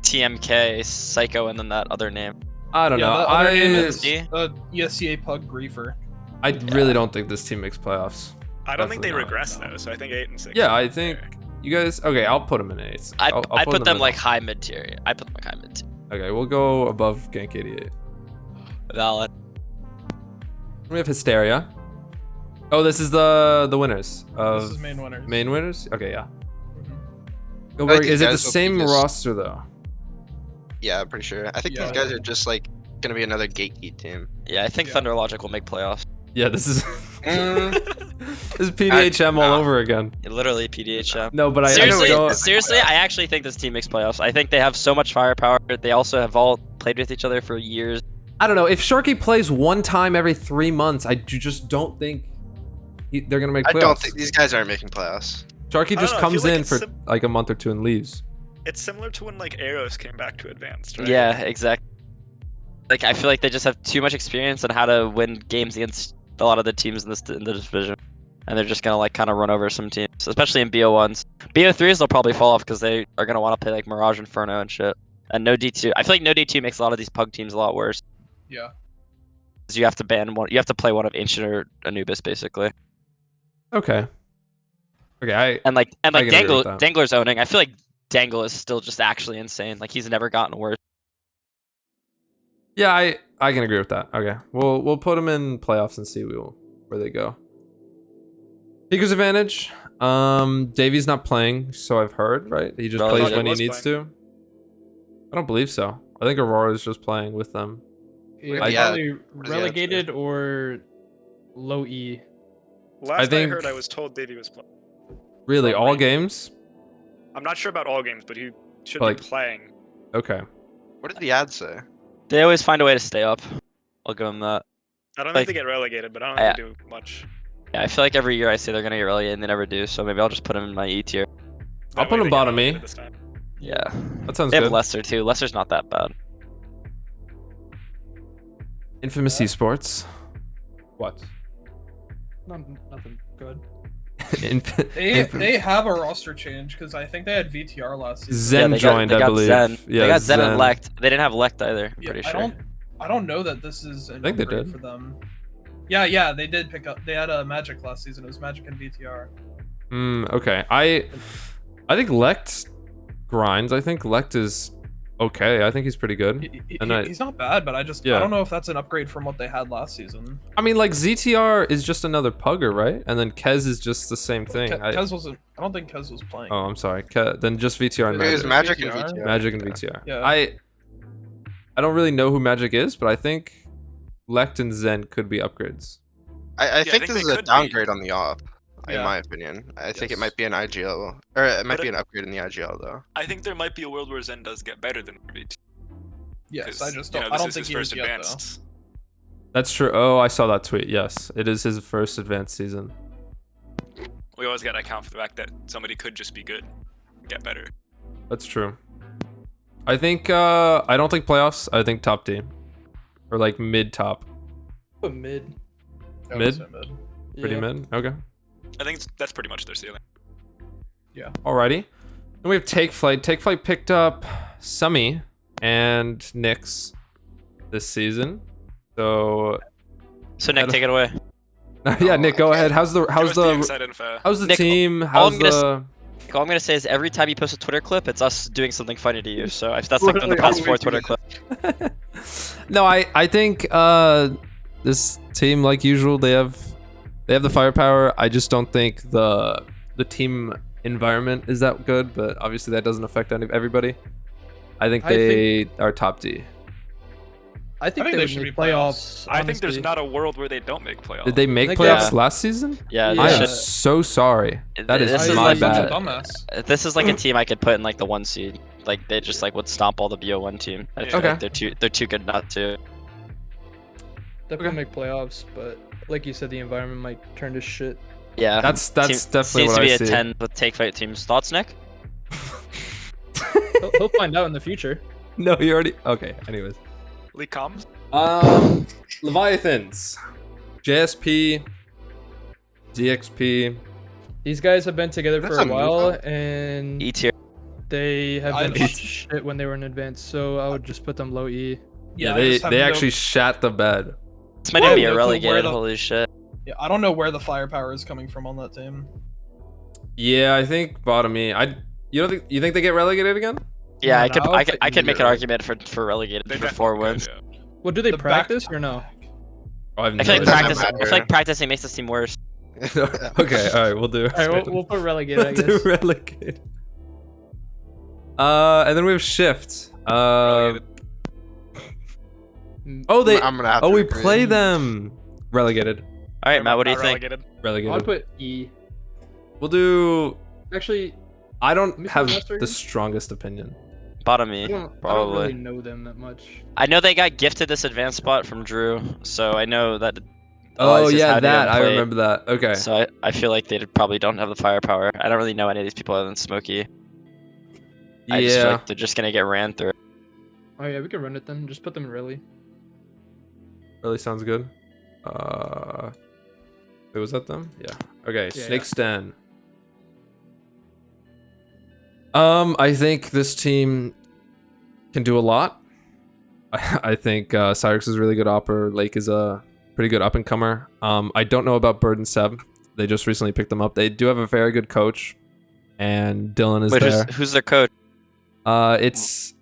TMK, Psycho, and then that other name. I don't Yeah, know. the other name I is See? ESCA Pug Griefer. I really don't think this team makes playoffs. I don't think they Definitely not. regress though, so I think 8 and 6. Yeah, I think you guys. Okay, I'll put them in 8s. I I'll I put in the them like middle. high mid tier. I put them like high mid tier. Okay, we'll go above Gank 88. Valid. We have Hysteria. Oh, this is the winners of This is main winners. main winners. Okay, yeah. Mhm. Go like Berg, these is it the guys will same beat us. roster though? Yeah, I'm pretty sure. I think Yeah. these guys are just like gonna be another gatekeep team. Yeah, I think Yeah. Thunder Logic will make playoffs. Yeah, this is Mm, this is PDHM all nah. over again. Literally PDHM. No, but Seriously, I don't. seriously, I actually think this team makes playoffs. I think they have so much firepower. They also have all played with each other for years. I don't know. If Sharky plays one time every 3 months, I just don't think they're gonna make I playoffs. don't think these guys aren't making playoffs. Sharky I just don't know, I feel comes like in it's for like a month or two and leaves. It's similar to when like Arrows came back to Advanced, right? Yeah, exactly. Like I feel like they just have too much experience on how to win games against a lot of the teams in the division, and they're just gonna like kind of run over some teams, especially in BO1s. BO3s they'll probably fall off because they are gonna want to play like Mirage Inferno and shit. And no D2. I feel like no D2 makes a lot of these pug teams a lot worse. Yeah. Because you have to ban one. You have to play one of Ancient or Anubis basically. Okay. Okay, And like I can agree with that. Dangler's owning. I feel like Dangle is still just actually insane. Like he's never gotten worse. yeah, I can agree with that. Okay, we'll put them in playoffs and see where they go. Peeker's advantage. Davy's not playing, so I've heard, right? He just Well, plays he when he was needs to. I don't believe so. I think Aurora's just playing with them. Yeah, Yeah. probably What does he have to relegated or low E. Last I think- heard, I was told Davey was playing. Really, From all range. games? I'm not sure about all games, but he should Like- be playing. Okay. What did the ad say? They always find a way to stay up. I'll give them that. I don't Like- think they get relegated, but I don't Yeah. think they do much. Yeah, I feel like every year I say they're gonna get relegated and they never do. So maybe I'll just put them in my E tier. I'll That put way them they get bottom E. relegated this time. Yeah. That sounds They have good. Leicester too. Leicester's not that bad. Infamous Esports. What? Nothing good. They have a roster change because I think they had VTR last season. Zen they joined, they I got believe. Zen. Yeah, they got Zen and Lect. They didn't have Lect either. I'm Yeah, pretty I sure. don't know that this is an think they upgrade did. for them. Yeah, they did pick up. They had a Magic last season. It was Magic and VTR. Okay. I think Lect grinds. I think Lect is okay. I think he's pretty good. He's not bad, but I Yeah. don't know if that's an upgrade from what they had last season. I mean, like ZTR is just another pugger, right? And then Kez is just the same thing. Kez wasn't. I don't think Kez was playing. Oh, I'm sorry. Then just VTR and It was Magic. Magic and VTR. VTR. Magic and VTR. Yeah. I don't really know who Magic is, but I think Lect and Zen could be upgrades. I think think this they is a could be. downgrade on the op, in Yeah. my opinion. I think it Yes. might be an IGL, or it might But be an upgrade in the IGL though. I think there might be a world where Zen does get better than RBT. Yes, I just you don't. know, I this don't is think his he first is yet, though. advanced. That's true. Oh, I saw that tweet. Yes, it is his first advanced season. We always gotta account for the fact that somebody could just be good, and get better. That's true. I think I don't think playoffs. I think top team, or like mid top. Put mid. I would Mid? say mid. Pretty Yeah. mid. Okay. I think that's pretty much their ceiling. Alrighty. Then we have Take Flight. Take Flight picked up Summy and Nyx this season. So So Nick, don't- take it away. yeah, Nick, go ahead. How's Give us the the inside info. how's the Nick, team? all How's I'm gonna the All I'm gonna say is every time you post a Twitter clip, it's us doing something funny to you. So if that's like the Literally past 4 always Twitter do clips. No, I think this team, like usual, they have the firepower. I just don't think the team environment is that good, but obviously that doesn't affect everybody. I think I they are top D. I think I think they they would should make be playoffs. I think there's honestly. not a world where they don't make playoffs. Did they make Nick, playoffs yeah. last season? Yeah, Yeah. I they am should- so sorry. That is This is my like- Such a bad. dumbass. This is like a team I could put in like the 1 seed. Like they just like would stomp all the BO1 team. I feel Okay. like they're too good not to. Definitely Okay. make playoffs, but like you said, the environment might turn to shit. Yeah. That's definitely seems what to be I a see. 10 with take fight teams. Thoughts, Nick? He'll find out in the future. No, you already. Okay. Anyways. League comms? Leviathans, JSP, ZXP. These guys have been together That's for a a move, while, huh? and E tier. they have I been just- shit when they were in advance. So I would just put them low E. Yeah, I they just have they no- actually shat the bed. This might Yeah, even be a look where relegated. the- Holy shit. Yeah, I don't know where the firepower is coming from on that team. Yeah, I think bottom E. You don't think you think they get relegated again? Yeah, I No, could no, I could, I but could make an yeah. argument for relegated They for 4 definitely wins. could, yeah. Well, do they The practice back- or no? Oh, I have I no feel like doesn't idea. practice. I feel like practicing makes this team worse. Okay, all right, we'll do. All right, we'll put relegated, I We'll do guess. relegate. And then we have Shift. Relegated. Oh, they. I'm gonna have Oh, to we agree. play them. Relegated. All right, Matt. What do you Not think? relegated. I'll Relegated. put E. We'll do. Actually, I Let don't me see have the roster the again. strongest opinion. Bottom I E, don't, I don't probably. really know them that much. I know they got gifted this advanced spot from Drew, so I know that Oh Elijah's yeah, having that him I play. remember that. Okay. So I feel like they probably don't have the firepower. I don't really know any of these people other than Smokey. I just feel Yeah. like they're just gonna get ran through. Oh yeah, we can run it then. Just put them in rally. Really sounds good. Wait, was that them? Yeah. Okay, Yeah, Snake yeah. Sten. I think this team can do a lot. I think Cyrix is a really good opper. Lake is a pretty good up and comer. I don't know about Bird and Seb. They just recently picked them up. They do have a very good coach, and Dylan is Wait, there. who's their coach? It's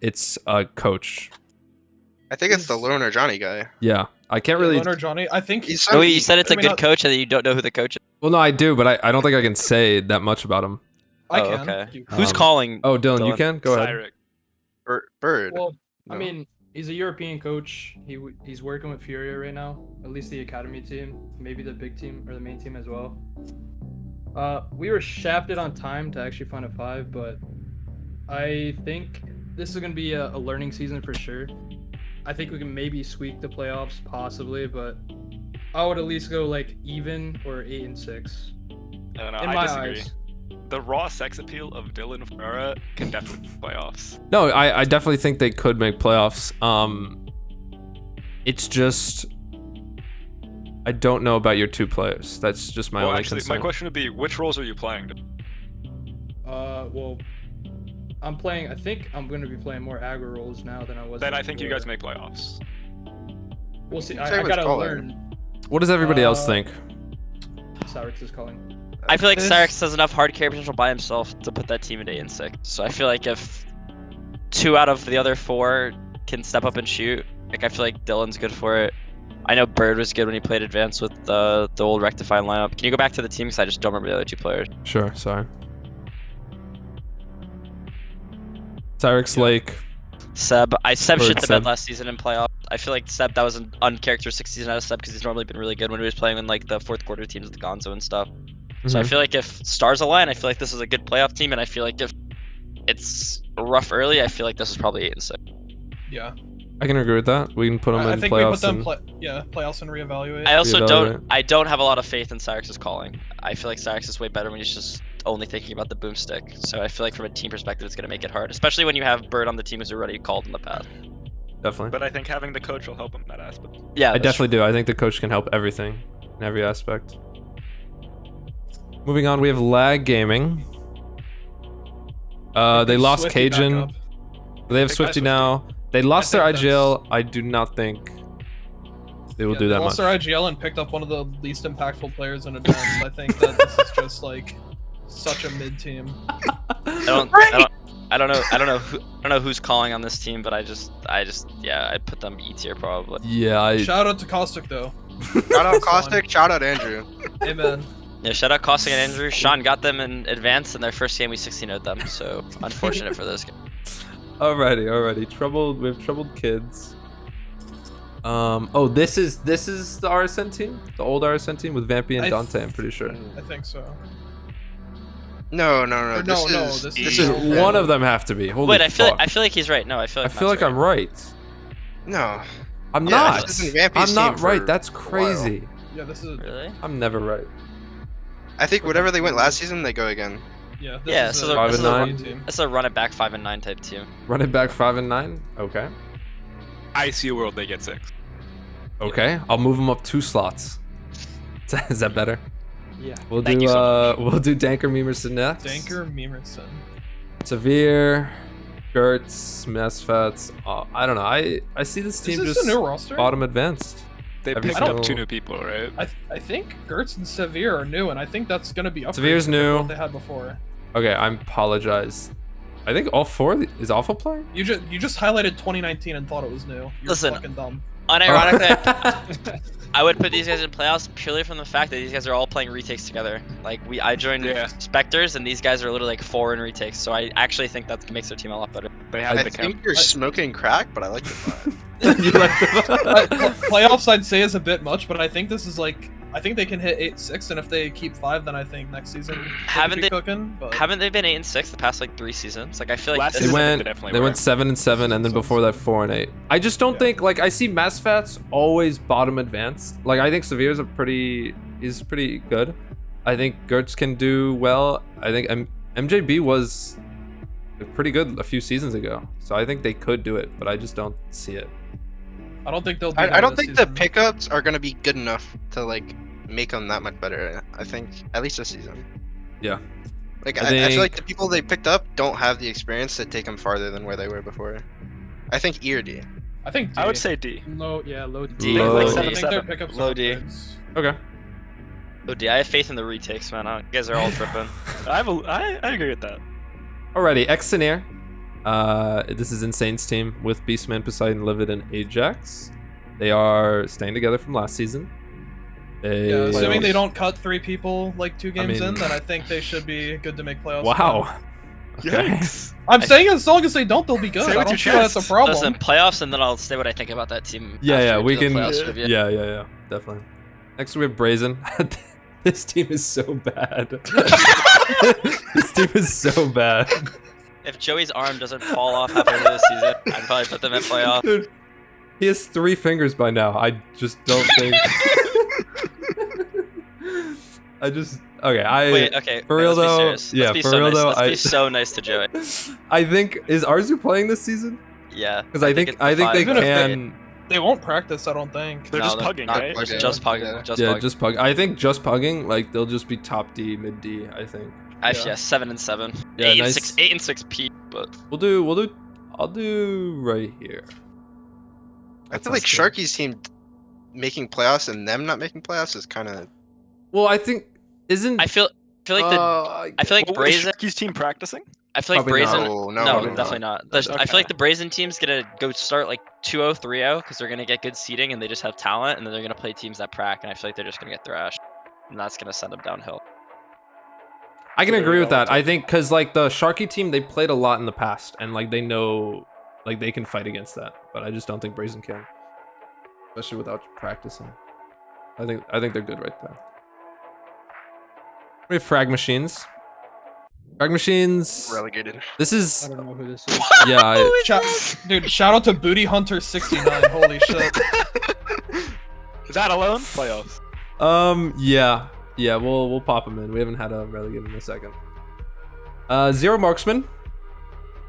a coach. I think it's the Loner Johnny guy. Yeah, I can't really. Loner Johnny. I think He's No, wait, you said it's a I mean, good not- coach, and then you don't know who the coach is. Well, no, I do, but I don't think I can say that much about him. I Oh, can. okay. You Who's Um, calling? Oh, Dylan, you Dylan. can go ahead. Cyrix. Bird. Well, I No. mean, he's a European coach. He's working with Furia right now. At least the academy team, maybe the big team or the main team as well. We were shafted on time to actually find a 5, but I think this is gonna be a learning season for sure. I think we can maybe squeak the playoffs, possibly, but I would at least go like even or 8 and 6. I don't know. In I my disagree. eyes. The raw sex appeal of Dylan Ferreira can definitely make playoffs. No, I definitely think they could make playoffs. It's just I don't know about your 2 players. That's just my Well, only actually, concern. my question would be, which roles are you playing? Well, I'm playing. I think I'm gonna be playing more aggro roles now than I was. Then I think you before. guys make playoffs. We'll see. Same I with gotta Colin. learn. What does everybody else Uh, think? Cyrix is calling. I feel like This- Cyrix has enough hard carry potential by himself to put that team at 8 and 6. So I feel like if 2 out of the other 4 can step up and shoot, like I feel like Dylan's good for it. I know Bird was good when he played advanced with the old Rectify lineup. Can you go back to the team because I just don't remember the other 2 players? Sure, sorry. Cyrix Lake. Seb shit Bird, the Seb. bed last season in playoffs. I feel like Seb, that was an uncharacteristic season out of Seb because he's normally been really good when he was playing in like the 4th quarter teams with Gonzo and stuff. So I Mhm. feel like if stars align, I feel like this is a good playoff team, and I feel like if it's rough early, I feel like this is probably 8 and 6. Yeah. I can agree with that. We can put them I in think we put playoffs. them And, playoffs and reevaluate. I also Reevaluate. don't have a lot of faith in Cyrix's calling. I feel like Cyrix is way better when he's just only thinking about the boomstick. So I feel like from a team perspective, it's gonna make it hard, especially when you have Bird on the team who's already called in the past. definitely. But I think having the coach will help him in that aspect. Yeah, I that's definitely do. I think the coach can help everything in every aspect. Moving on, we have Lag Gaming. They lost Swifty back Cajun. up. They have Big guy Swifty Swifty. now. They lost their think IGL. I do not think they will Yeah, do they that lost much. their IGL and picked up one of the least impactful players in advance. I think that this is just like such a mid team. I don't know who's calling on this team, but I just yeah, I put them E tier probably. Yeah, Shout out to Caustic though. Shout out Caustic, shout out Andrew. Amen. Yeah, shout out Caustic and Andrew. Sean got them in advance in their first game. We 16-0'd them, so unfortunate for those guys. alrighty. Troubled. We have troubled kids. Oh, this is the RSN team, the old RSN team with Vampy and I Dante. I'm pretty sure. I think so. No. Or This no, is this This is is one of them have to be. Holy Wait, I fuck. feel like he's right. No, I feel I like feel Matt's like I'm right. No. I'm Yeah, not. this isn't Vampy's I'm team not for right. That's a while. crazy. Yeah, this is Really? I'm never right. I think whatever they went last season, they go again. yeah. Yeah, This so is they're- a, Five this and is a nine? lead team. That's a run it back 5 and 9 type team. Run it back 5 and 9. Okay. I see a world they get 6. Okay. I'll move them up 2 slots. Is that better? Yeah. We'll Thank do you so we'll do Danker Memerson next. Danker Memerson. Severe, Gertz, Mesfets. I don't know. I see this Is team this just a new roster? bottom advanced. They Every picked up single- 2 new people, right? I think Gertz and Severe are new, and I think that's gonna be upgraded Severe's compared to new. what they had before. Okay, I apologize. I think all 4 is Alpha playing. You just highlighted 2019 and thought it was new. You're Listen. fucking dumb. Unironically, I would put these guys in playoffs purely from the fact that these guys are all playing retakes together. Like I joined Yeah. Spectres, and these guys are literally like 4 in retakes. So I actually think that makes their team a lot better. They have I the think chem. you're smoking crack, but I like the vibe. You like the- Playoffs, I'd say, is a bit much, but I think this is like I think they can hit 8-6, and if they keep 5, then I think next season Haven't be they- cooking. But Haven't they been 8-6 the past like 3 seasons? Like I feel like Last this They season, is, I think went they definitely they were. went 7-7, and then before that 4-8. I just don't think like I see Masfats always bottom advanced. Like I think Severe's is pretty good. I think Gertz can do well. I think MJB was pretty good a few seasons ago, so I think they could do it, but I just don't see it. I don't think they'll. Be I there don't this think the season. pickups are gonna be good enough to like make them that much better. I think at least this season. Yeah. Like I I feel like think- the people they picked up don't have the experience to take them farther than where they were before. I think E or D. I think D. I would say D. Low, yeah, low D. D. Low. Like I 7 think their 7. pickups Low are D. upgrades. Okay. oh, dude, I have faith in the retakes, man. You guys are all tripping. I agree with that. Alrighty, Exeneer. This is Insane's team with Beastman, Poseidon, Livid, and Ajax. They are staying together from last season. They... Yeah, assuming they don't cut 3 people like 2 games mean- in, then I think they should be good to make playoffs. Wow. Okay. Yikes. I'm saying as long as they don't, they'll be good. Say I with don't your see why that's a chest. problem. Listen, playoffs, and then I'll say what I think about that team. Yeah, after yeah, we do the can. playoffs review. Yeah, definitely. Next we have Brazen. This team is so bad. This team is so bad. If Joey's arm doesn't fall off halfway through the season, I'd probably put them in playoff. Dude, he has 3 fingers by now. I just don't think. I just okay. Wait, okay. for real let's be though, serious. yeah, Let's be for so real nice. though, Let's I- be so nice to Joey. I think is Arzu playing this season? Yeah. Because I think it's they the Even if they- can. They won't practice, I don't think. They're just No, pugging, not right? pugging. Just pugging. Yeah. Just Yeah, pugging. just pug. I think just pugging. Like they'll just be top D, mid D. I think. Actually, yeah, 7-7. Yeah, 8 nice. 6, 8 and 6 P. But We'll do. I'll do right here. I That feel like sounds good. Sharky's team making playoffs and them not making playoffs is kind of. Well, I think isn't. I feel like I feel like Well, is Brazen. Sharky's team practicing? I feel like Probably not. Brazen. No, No, probably definitely not. I Okay. feel like the Brazen team's gonna go start like 2-0, 3-0 because they're gonna get good seeding and they just have talent, and then they're gonna play teams that prac, and I feel like they're just gonna get thrashed, and that's gonna send them downhill. I can There agree we with go. that. I think because like the Sharky team, they played a lot in the past, and like they know, like they can fight against that. But I just don't think Brazen can, especially without practicing. I think they're good right there. We have Frag Machines. Frag Machines. Relegated. This I is don't know who this is. yeah. Dude, shout out to Booty Hunter 69. Holy shit. Is that alone? Playoffs. Yeah. We'll pop them in. We haven't had a relegated in a second. Zero Marksman.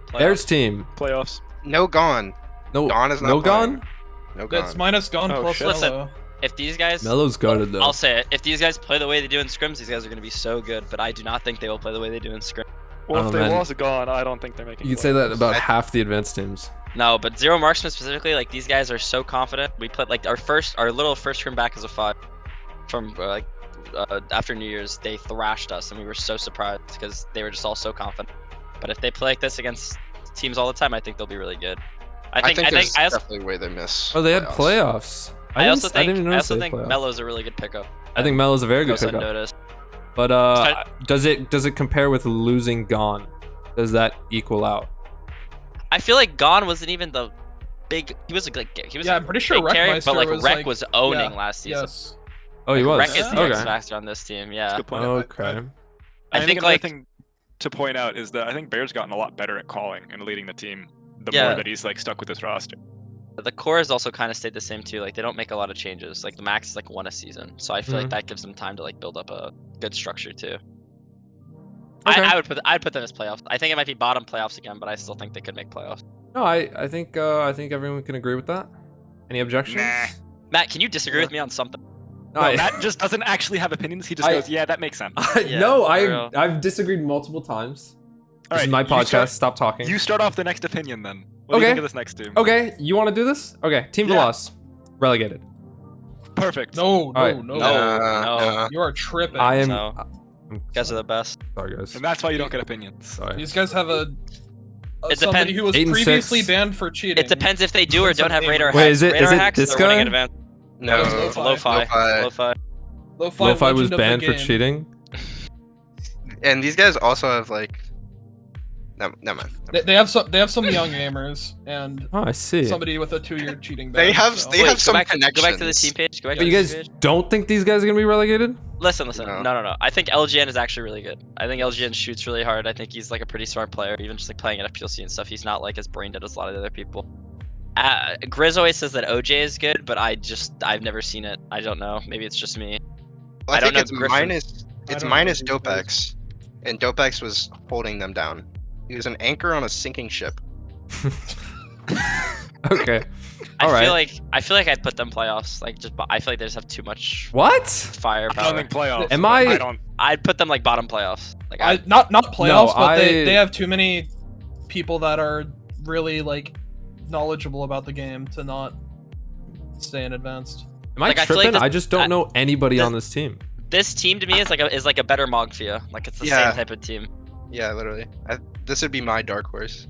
Playoffs. Bears team. Playoffs. No gone. No. Gone is not no playing. gone. No That's gone. minus gone Oh, plus shit. Listen. Mello. If these guys, Melo's guarded though. I'll say it. If these guys play the way they do in scrims, these guys are gonna be so good. But I do not think they will play the way they do in scrim. Well, Oh, if they man. lost gone, I don't think they're making. You could say that playoffs. about I- half the advanced teams. No, but Zero Marksman specifically, like these guys are so confident. We played like our little first scrim back as a 5 from after New Year's. They thrashed us, and we were so surprised because they were just all so confident. But if they play like this against teams all the time, I think they'll be really good. I think there's I also definitely where they miss. Oh, they had playoffs. I also didn't think even I notice also they think had playoffs. Melo's a really good pickup. I think Melo's a very good Goes pickup. unnoticed. But But- does it compare with losing Gone? Does that equal out? I feel like Gon wasn't even the big. He was like he was. Yeah, a I'm pretty sure big carry, Wreckmeister but like was Rec like- was owning yeah, last season. Yes. Oh, he was. Rec is the X Okay. factor on this team. That's Yeah. a good point. Okay. I think another like thing to point out is that I think Bear's gotten a lot better at calling and leading the team. The Yeah. more that he's like stuck with this roster. the core has also kind of stayed the same too. Like they don't make a lot of changes. Like the max is like 1 a season, so I feel Mhm. like that gives them time to like build up a good structure too. Okay. I'd put them as playoffs. I think it might be bottom playoffs again, but I still think they could make playoffs. No, I think everyone can agree with that. Any objections? Nah. Matt, can you disagree with me on something? No, No, Matt just doesn't actually have opinions. He just I- goes, "Yeah, that makes sense." Yeah, no, for real. I've disagreed multiple times. All This is right, my you podcast. start- Stop talking. You start off the next opinion then. What do Okay. you think of this next team? Okay, you want to do this? Okay, Team Yeah. Veloz, relegated. Perfect. No, no, Alright. no. No. You are tripping. I am. So, I'm you guys are the best. sorry, guys. And that's why you don't get opinions. Sorry. These guys have a It somebody depends. who was 8 and previously 6. banned for cheating. It depends if they do or don't have radar Wait, hacks. is it- radar is it hacks, this they're winning guy? at advance. No. Lo-fi. Lo-fi. Lo-fi. Lo-fi. Lo-Fi was banned for cheating. And these guys also have like No, never mind. They have some young gamers and Oh, I see. somebody with a 2-year cheating They ban. have so. they have some go back connections. to the team page. Go back But to you the guys team page. don't think these guys are gonna be relegated? Listen. No. No. I think LGN is actually really good. I think LGN shoots really hard. I think he's like a pretty smart player. Even just like playing at FPLC and stuff, he's not like as brain dead as a lot of the other people. Grizz always says that OJ is good, but I've never seen it. I don't know. Maybe it's just me. Well, I don't think know it's Griffin. it's don't minus know these guys. Dopex, and Dopex was holding them down. He was an anchor on a sinking ship. Okay. I All right. feel like I'd put them playoffs. Like I feel like they just have too much What? I firepower. don't think playoffs. Am but I- I don't. I'd put them like bottom playoffs. Like Not playoffs, but I- they have too many people that are really like knowledgeable about the game to not stay in advanced. Am I Like, I feel like tripping? this- I just don't know anybody this- on this team. this team to me is like a better Mogfia. Like it's the Yeah. same type of team. Yeah, literally. This would be my dark horse.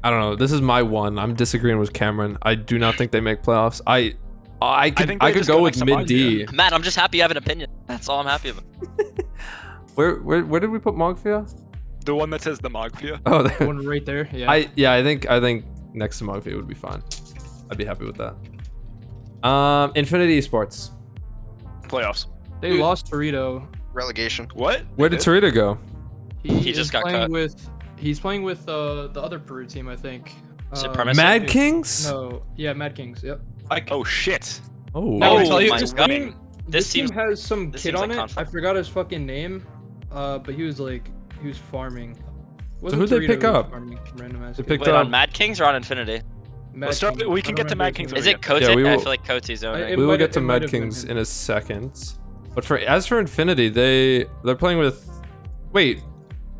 I don't know. This is my one. I'm disagreeing with Cameron. I do not think they make playoffs. I could think they could just go go with next to mid D. Matt, I'm just happy you have an opinion. That's all I'm happy about. Where did we put Mogfia? The one that says the Mogfia. Oh, The there. one right there. Yeah. I think next to Mogfia would be fine. I'd be happy with that. Infinity Esports. Playoffs. They Dude. lost Torito. Relegation. What? Where did Torito go? He just is got playing cut. with. He's playing with the other Peru team, I think. Supremacy? Mad Kings? No, yeah, Mad Kings. Yep. Oh shit. Oh. Now, Oh tell you- my This god. team, This team seems has some this kid seems on like it. conflict. I forgot his fucking name. But he was farming. Wasn't who'd they Torito, pick he was up? farming some random ass They kid. picked Wait, up. on Mad Kings or on Infinity? Mad Let's start- Kings. we I can don't get to remember Mad his Kings name. Is it Kotick? Yeah, we I will- feel like Kotick's owner. It We will might- get to it might Mad have been Kings him. in a second. But as for Infinity, they're playing with. Wait,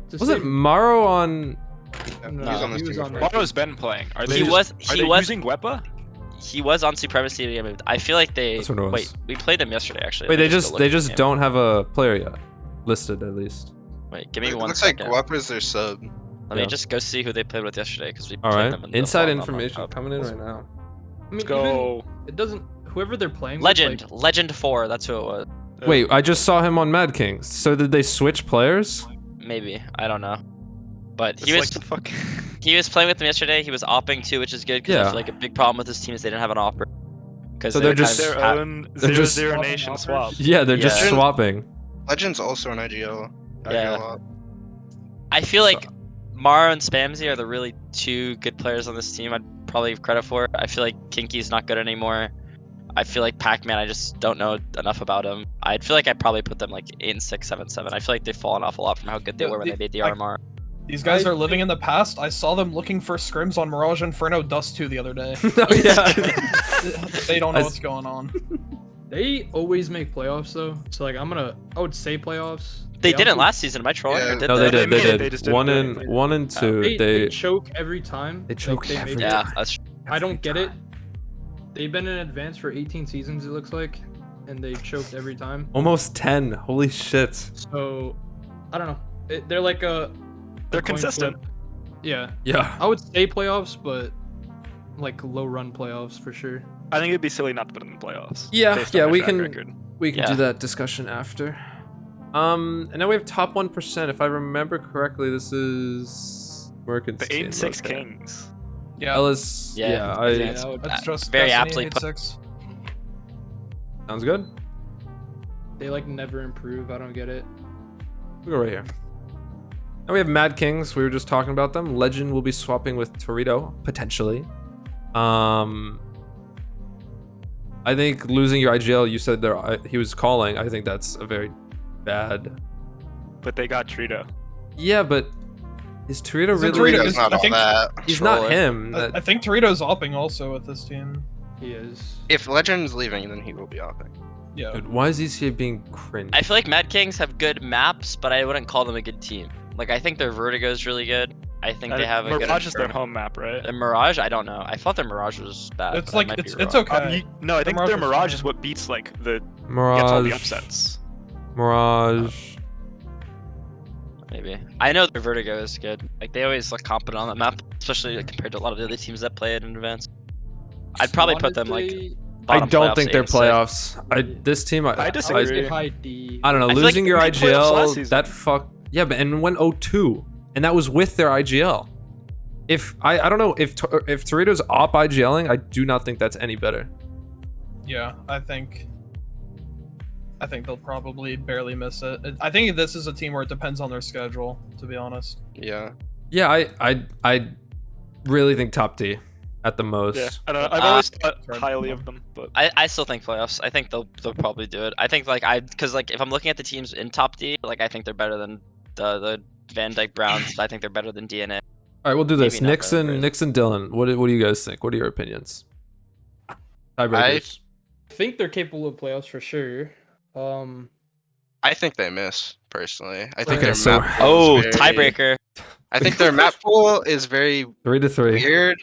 It's the was it same- Maro on? No, He's on this he was team on before. that Maro's been playing. Are they He just- was- Are he they was- using Wepa? He was on Supremacy. They moved. I feel like they. That's what it was. Wait, we played them yesterday actually. Wait, Let me they go just look they at the just game. don't have a player yet, listed at least. Wait, give me It one looks second. like Guapa's their sub. Let me Yeah. just go see who they played with yesterday because we All played right, them in the inside fall, information not coming in right now. I mean, Let's go. even- it doesn't. Whoever they're playing Legend, with, Legend 4. That's who it was. Wait, I just saw him on Mad Kings. So did they switch players? Maybe I don't know, but It's he was like the fuck. he was playing with them yesterday. He was opping too, which is good because I Yeah. feel like a big problem with this team is they didn't have an opper. Because So they're just- Their own they're just- 0-0 Swapping nation offers? swap. Yeah, they're just Yeah. swapping. Legend's also an IGL. Yeah. IGL op. I feel So- like Mara and Spamsy are the really two good players on this team. I'd probably give credit for. I feel like Kinky's not good anymore. I feel like Pac-Man, I just don't know enough about him. I feel like I'd probably put them like 8 and 6, 7, 7. I feel like they've fallen off a lot from how good they Yeah, were when they made the like- RMR. These guys I are living in the past. I saw them looking for scrims on Mirage Inferno Dust 2 the other day. Oh, yeah. They don't know I what's going on. they always make playoffs though. So like I would say playoffs. They didn't also- last season. Am I trolling? Yeah. Or did No, they did. They They did. just didn't One do and anything. one and two. They They choke every time. They choke make every it. Yeah, that's I don't get it. They've been in advance for 18 seasons, it looks like, and they choked every time. almost 10. Holy shit. So, I don't know. They're like a. They're coin consistent. flip. Yeah, Yeah. I would say playoffs, but like low run playoffs for sure. I think it'd be silly not to put them in the playoffs. Yeah, based on yeah, their we track can- record. We can Yeah. do that discussion after. And now we have top 1%. If I remember correctly, this is Merkin's The 8 and 6 okay. Kings. Yeah, Ellis. Yeah, Yeah, I, yeah. that would- that's just very Destiny aptly put. 8-6. sounds good. They like never improve. I don't get it. We'll go right here. Now we have Mad Kings. We were just talking about them. Legend will be swapping with Torito potentially. I think losing your IGL. You said there. He was calling. I think that's a very bad. But they got Trito. Yeah, but is Torito Isn't really? Torito- Torito's not I all think- that. He's not Troller. him. I think Torito's opping also with this team. He is. If Legend's leaving, then he will be off. Yeah. Dude, why is ECA being cringe? I feel like Mad Kings have good maps, but I wouldn't call them a good team. Like I think their Vertigo is really good. I think they have a good. Mirage is their home map, right? Their Mirage, I don't know. I thought their Mirage was bad. It's but I like might be it's wrong. okay. No, I think Mirage their is Mirage fine. is what beats like the gets all the Mirage. upsets. Mirage. Maybe. I know their Vertigo is good. Like they always look competent on that map, especially like, compared to a lot of the other teams that play it in advance. I'd probably put them like. Honestly, I bottom don't playoffs, think they're 8 and 6. playoffs. This team. I disagree. I would say high D. I don't know. I feel like Losing your they made playoffs last IGL. season. That fuck. Yeah, but and went 0-2 and that was with their IGL. If I don't know if Torito's op IGLing, I do not think that's any better. Yeah, I think they'll probably barely miss it. I think this is a team where it depends on their schedule, to be honest. Yeah. Yeah, I really think top D at the most. Yeah, I don't know. I've always thought highly of them, but I still think playoffs. I think they'll probably do it. I think because if I'm looking at the teams in top D, like I think they're better than the Van Dyke Browns. I think they're better than DNA. All right, we'll do this. Maybe not better, Nixon, Dylan. What do you guys think? What are your opinions? Tiebreakers. I think they're capable of playoffs for sure. I think they miss personally. I think Okay, their so- map pool is very- Tiebreaker. I think their map pool is very 3-3. weird.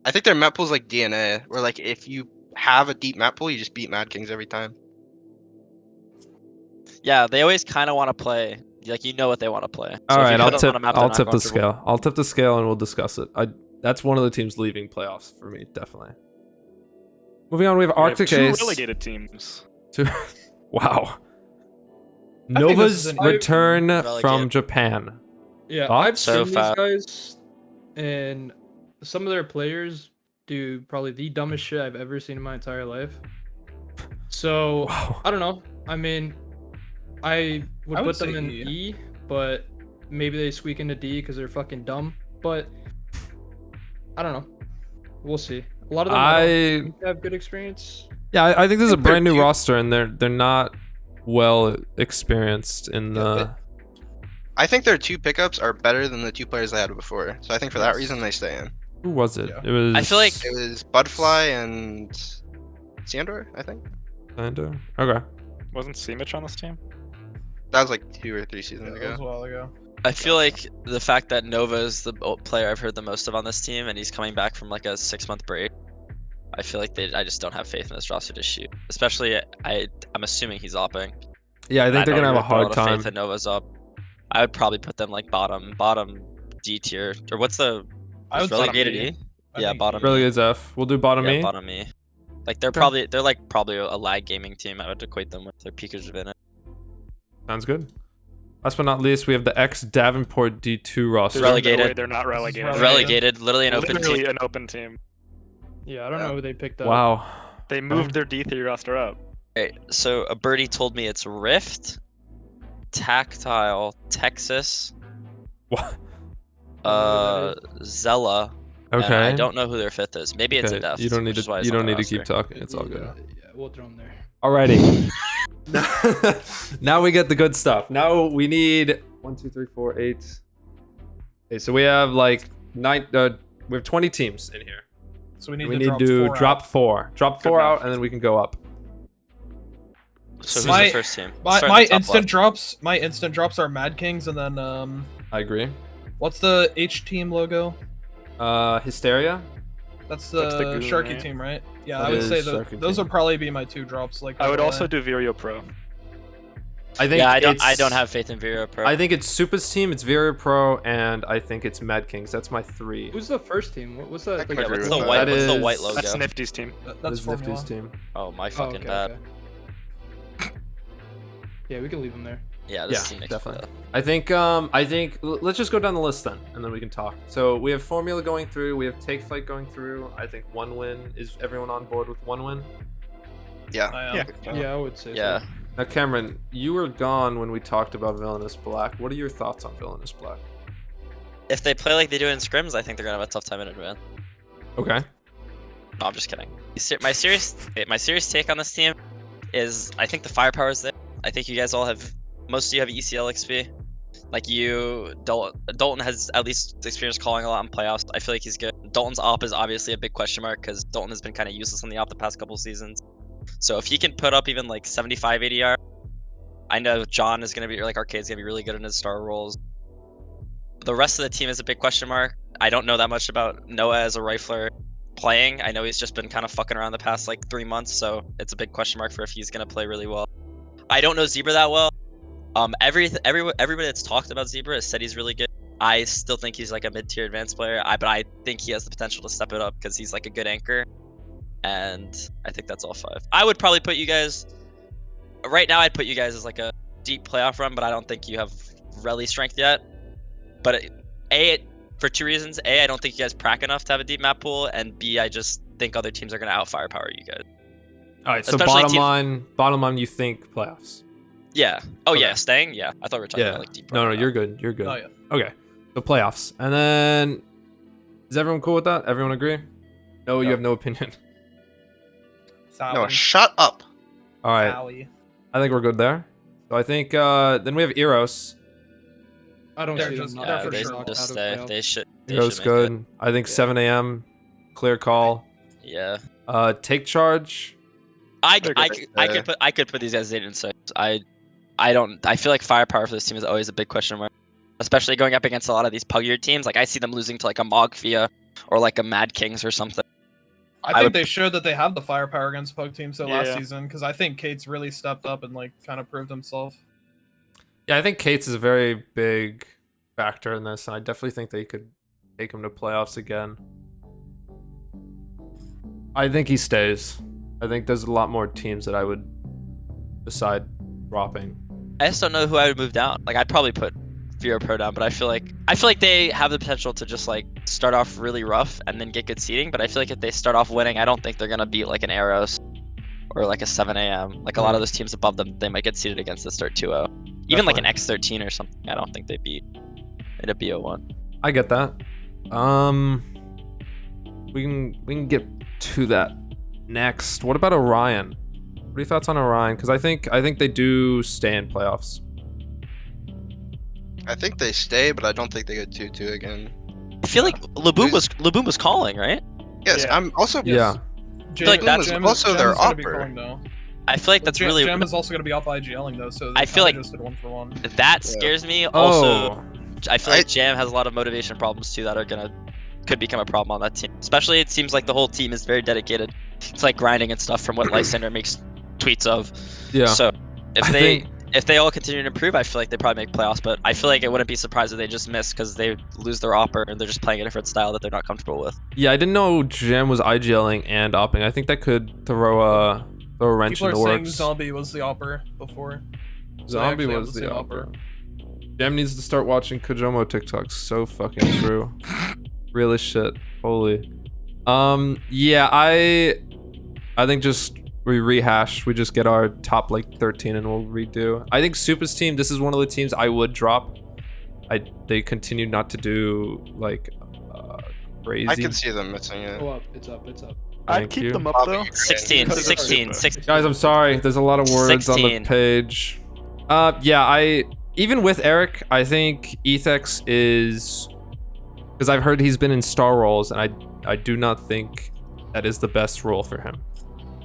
I think their map pool is like DNA, where like if you have a deep map pool, you just beat Mad Kings every time. Yeah, they always kind of want to play. Like you know what they want to play. So All if right, you I'll put them on tip. a map they're I'll not tip the comfortable- scale. I'll tip the scale, and we'll discuss it. That's one of the teams leaving playoffs for me, definitely. Moving on, we have we have Arctic two Ace. relegated teams. Wow. I think this Nova's is an- return Relegated. from Japan. Yeah, Thoughts? I've So seen fast. these guys, and some of their players do probably the dumbest shit I've ever seen in my entire life. So Wow. I don't know. I mean, I would I would put them say in E. E, but maybe they squeak into D because they're fucking dumb. But I don't know. We'll see. A lot of them I don't think have good experience. Yeah, I think this is a think they're brand new cute. roster, and they're not well experienced in the. I think their two pickups are better than the two players they had before. So I think for that Yes. reason they stay in. Who was it? Yeah. It was. I feel like- It was Budfly and Sandor, I think. Kinda. Okay. Wasn't Simic on this team? That was like 2 or 3 seasons That was ago. a while ago. I feel like the fact that Nova is the player I've heard the most of on this team, and he's coming back from like a 6-month break. I feel like I just don't have faith in this roster to shoot. Especially, I'm assuming he's opping. Yeah, I think they're don't gonna have a really put hard lot of time. faith that Nova's up. I would probably put them like bottom D tier, or what's the I would say relegated E. E? I Yeah, think bottom. E. Really is F. We'll do bottom Yeah, E. bottom E. Like they're Okay. probably a lag gaming team. I would equate them with their peakers of in it. Sounds good. Last but not least, we have the ex Davenport D2 roster. There's Relegated. No way they're not relegated. Relegated. Literally an open Literally team. an open team. Yeah, I don't know who they picked up. Wow. They moved their D3 roster up. Okay, so a birdie told me it's Rift, Tactile, Texas, What? Zella. and Okay. I don't know who their fifth is. Maybe it's Okay, a death. You don't need which is to. why it's You on don't the need to keep roster. talking. It's all good. Yeah, we'll throw them there. Alrighty. Now we get the good stuff. Now we need 1, 2, 3, 4, 8. Okay, so we have like 9. We have 20 teams in here. So we need We to need drop to 4 drop out. 4. Drop 4 enough. out, and then we can go up. So who's My- the first team? My, Start at my the top instant left. drops. My instant drops are Mad Kings, and then I agree. what's the H team logo? Hysteria. That's That's the the goon, Sharky right? team, right? Yeah, That I would is say Sharky those team. would probably be my 2 drops. Like I would right also away. do Virio Pro. I think. Yeah, I it's- don't have faith in Vero Pro. I think it's Supa's team. It's Vera Pro, and I think it's Mad Kings. That's my 3. Who's the first team? What's that? I can yeah, agree what's with the that. white? That What's the is- white logo? That's Nifty's team. That's That's Formula. Nifty's team. Oh my Oh, fucking okay, bad. okay. Yeah, we can leave them there. Yeah, this Yeah, team makes definitely. I think let's just go down the list then, and then we can talk. So we have Formula going through. We have Take Flight going through. I think 1 win. Is everyone on board with 1 win? Yeah. I am. Yeah, I would say. Yeah. So. Now, Cameron, you were gone when we talked about Villainous Black. What are your thoughts on Villainous Black? If they play like they do in scrims, I think they're gonna have a tough time in advance. Okay. No, I'm just kidding. My serious take on this team is I think the firepower is there. I think you guys all have, most of you have ECL XP. Like you, Dalton has at least experience calling a lot in playoffs. I feel like he's good. Dalton's op is obviously a big question mark because Dalton has been kind of useless on the op the past couple seasons. So if he can put up even like 75 ADR, I know John is gonna be like Arcade's gonna be really good in his star roles. The rest of the team is a big question mark. I don't know that much about Noah as a rifler playing. I know he's just been kind of fucking around the past like 3 months, so it's a big question mark for if he's gonna play really well. I don't know Zebra that well. Everybody that's talked about Zebra has said he's really good. I still think he's like a mid-tier advanced player. But I think he has the potential to step it up because he's like a good anchor. And I think that's all 5. I would probably put you guys right now. I'd put you guys as like a deep playoff run, but I don't think you have rally strength yet. But A, for two reasons. A, I don't think you guys prac enough to have a deep map pool, and B, I just think other teams are gonna out firepower you guys. All right, so Especially bottom line, you think playoffs? Yeah. Oh Okay. yeah, staying. Yeah, I thought we were talking Yeah. about like deep. No, right now. you're good. You're good. Oh yeah. Okay, so playoffs, and then is everyone cool with that? Everyone agree? No, you Yep. have no opinion. No, shut up. All right, Sally. I think we're good there. So I think then we have Eros. I don't They're see just- them they're not for they sure knocked just out of stay. playoffs. They should. They Eros should make it. good. I think Yeah. 7 a.m. clear call. Yeah. Take charge. I They're good. could put these guys 8 and 6. I don't. I feel like firepower for this team is always a big question mark, especially going up against a lot of these puggier teams. Like I see them losing to like a Mogfia or like a Mad Kings or something. I I think would- they showed that they have the firepower against Pug teams last Yeah. season because I think Kate's really stepped up and like kind of proved himself. Yeah, I think Kate's is a very big factor in this, and I definitely think they could take him to playoffs again. I think he stays. I think there's a lot more teams that I would decide dropping. I just don't know who I would move down. Like I'd probably put Fear Pro down, but I feel like they have the potential to just like start off really rough and then get good seeding. But I feel like if they start off winning, I don't think they're gonna beat like an Arrows or like a 7 a.m. Like a lot of those teams above them, they might get seeded against the start 2-0. Even like an Definitely. X13 or something. I don't think they beat in a BO1. I get that. We can get to that next. What about Orion? What are your thoughts on Orion? Because I think they do stay in playoffs. I think they stay, but I don't think they get 2-2 again. I feel like Laboon was calling, right? Yes, Yeah. I'm also. Yeah. Jim, like that's also their gonna be upper. calling, though. I feel like that's Jim, really Jim is also going to be up IGLing though, so they I feel kinda like- just did 1-for-1. that Yeah. scares me. Also, Oh, I feel like Jam has a lot of motivation problems too that are could become a problem on that team. Especially it seems like the whole team is very dedicated. It's like grinding and stuff from what Lysander makes tweets of. yeah. So if I they think- if they all continue to improve, I feel like they probably make playoffs. But I feel like it wouldn't be surprised if they just miss because they lose their opper and they're just playing a different style that they're not comfortable with. Yeah, I didn't know Jam was IGLing and opping. I think that could throw a wrench People in are the saying works. Zombie was the opper before. So they Zombie actually have was the the same opera. Jam needs to start watching Kojomo TikToks. So fucking true. Real as shit. Holy. Yeah, I think just we rehash. We just get our top like 13 and we'll redo. I think Supa's team. This is one of the teams I would drop. They continue not to do like crazy. I can see them missing it. Go up. It's up. It's up. I'd Thank keep you. them up Probably though. Ukraine. 16, Because it's 16, super. 16. Guys, I'm sorry. There's a lot of words on the 16. page. Yeah, even with Eric, I think Ethex is because I've heard he's been in star roles, and I do not think that is the best role for him.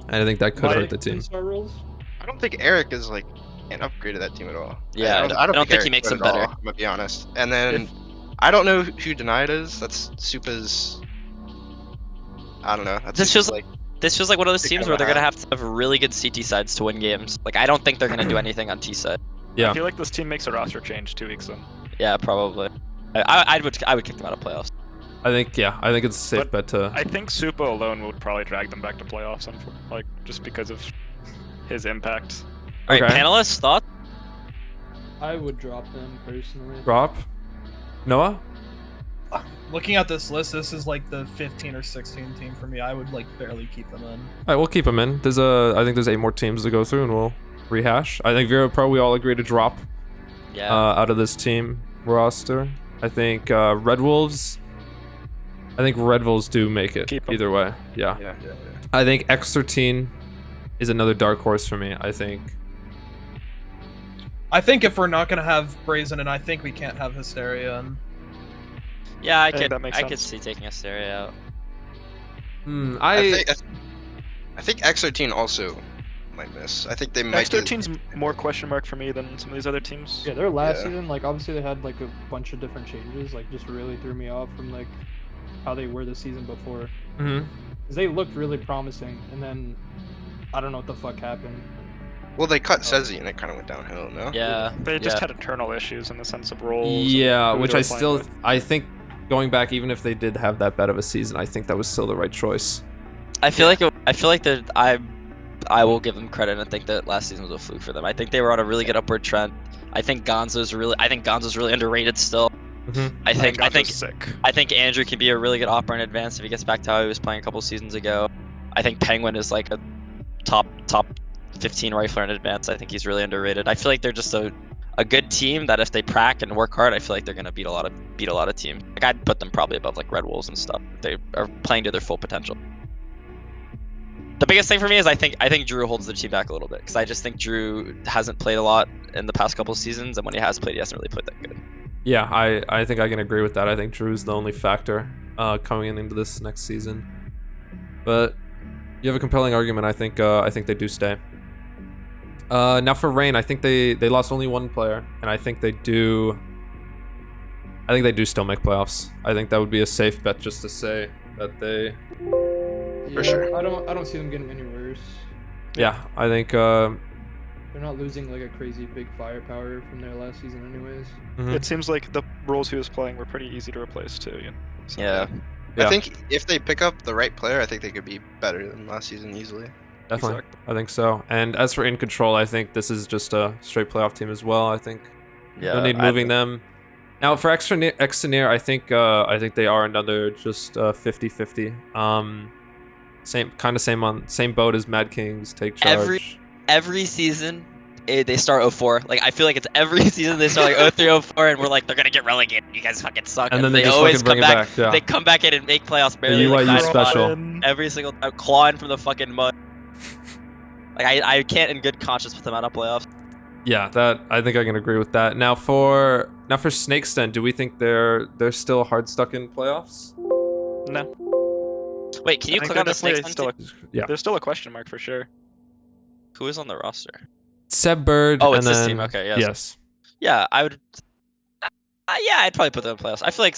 And I think that could hurt the team. Star rules? I don't think Eric is like an upgrade to that team at all. Yeah, I don't think he Eric makes could them at all, better. I'm gonna be honest. And then I don't know who Denied is. That's Supa's. I don't know. That's This Supa's, feels like This feels like one of those They teams kinda where they're gonna have- have to have really good CT sides to win games. Like I don't think they're gonna do anything on T side. Yeah. I feel like this team makes a roster change 2 weeks in. Yeah, probably. I would kick them out of playoffs. I think it's a safe bet to. I think Supa alone would probably drag them back to playoffs, like just because of his impact. All right, Okay. panelists, thoughts? I would drop them personally. Drop. Noah? Looking at this list, this is like the 15 or 16 team for me. I would like barely keep them in. All right, we'll keep him in. I think there's 8 more teams to go through, and we'll rehash. I think Vero Pro, we all agree to drop Yeah. out of this team roster. I think Red Wolves. I think Red Wolves do make it Keep 'em. either way. Yeah. Yeah. I think X13 is another dark horse for me. I think. I think if we're not gonna have Brazen, and I think we can't have Hysteria. And yeah, I think could. that makes I could sense. see taking Asteria out. I think X13 also might miss. I think they might. X13's more question mark for me than some of these other teams. Yeah, their last Yeah. season, like obviously they had like a bunch of different changes, like just really threw me off from like how they were the season before. Mhm. Because they looked really promising, and then I don't know what the fuck happened. Well, they cut Sezi and it kind of went downhill. No. Yeah. They just yeah. had internal issues in the sense of roles. and Yeah, who which they I were playing still with. I think going back, even if they did have that bad of a season, I think that was still the right choice. I feel like that I will give them credit and think that last season was a fluke for them. I think they were on a really good upward trend. I think Gonzo's really underrated still. I think sick. I think Andrew can be a really good opera in advance if he gets back to how he was playing a couple seasons ago. I think Penguin is like a top 15 rifler in advance. I think he's really underrated. I feel like they're just a good team that if they prac and work hard, I feel like they're gonna beat a lot of teams. Like I'd put them probably above like Red Wolves and stuff. They are playing to their full potential. The biggest thing for me is I think Drew holds the team back a little bit because I just think Drew hasn't played a lot in the past couple seasons, and when he has played, he hasn't really played that good. Yeah, I think I can agree with that. I think Drew's the only factor coming into this next season. But you have a compelling argument. I think they do stay. Now for Reign, I think they lost only one player, and I think they do still make playoffs. I think that would be a safe bet just to say that they. For sure. I don't see them getting any worse. Yeah, I think. They're not losing like a crazy big firepower from their last season, anyways. It seems like the roles he was playing were pretty easy to replace too. So, Yeah. Yeah. I think if they pick up the right player, I think they could be better than last season easily. Definitely. Exactly. I think so. And as for In Control, I think this is just a straight playoff team as well. I think Yeah. no need moving them. Now for Extraneer, I think they are another just 50-50. Same boat as Mad Kings. Take charge. Every season they start 0-4. Like I feel like it's every season they start like 0-3, 0-4, and we're like they're gonna get relegated. You guys fucking suck. And then they just always fucking bring come it back. back. Yeah. They come back in and make playoffs barely. UIU like, special. every single time, clawing from the fucking mud. Like I can't in good conscience put them out of playoffs. Yeah, that I think I can agree with that. Now for Snakes, then, do we think they're still hard stuck in playoffs? No. Wait, can you I think click on the they're Snakes? definitely Yeah. There's still a question mark for sure. Who is on the roster? Seb Bird. Oh, and it's this then, team. Okay, yes. Yes. Yeah, I would. Yeah, I'd probably put them in playoffs. I feel like,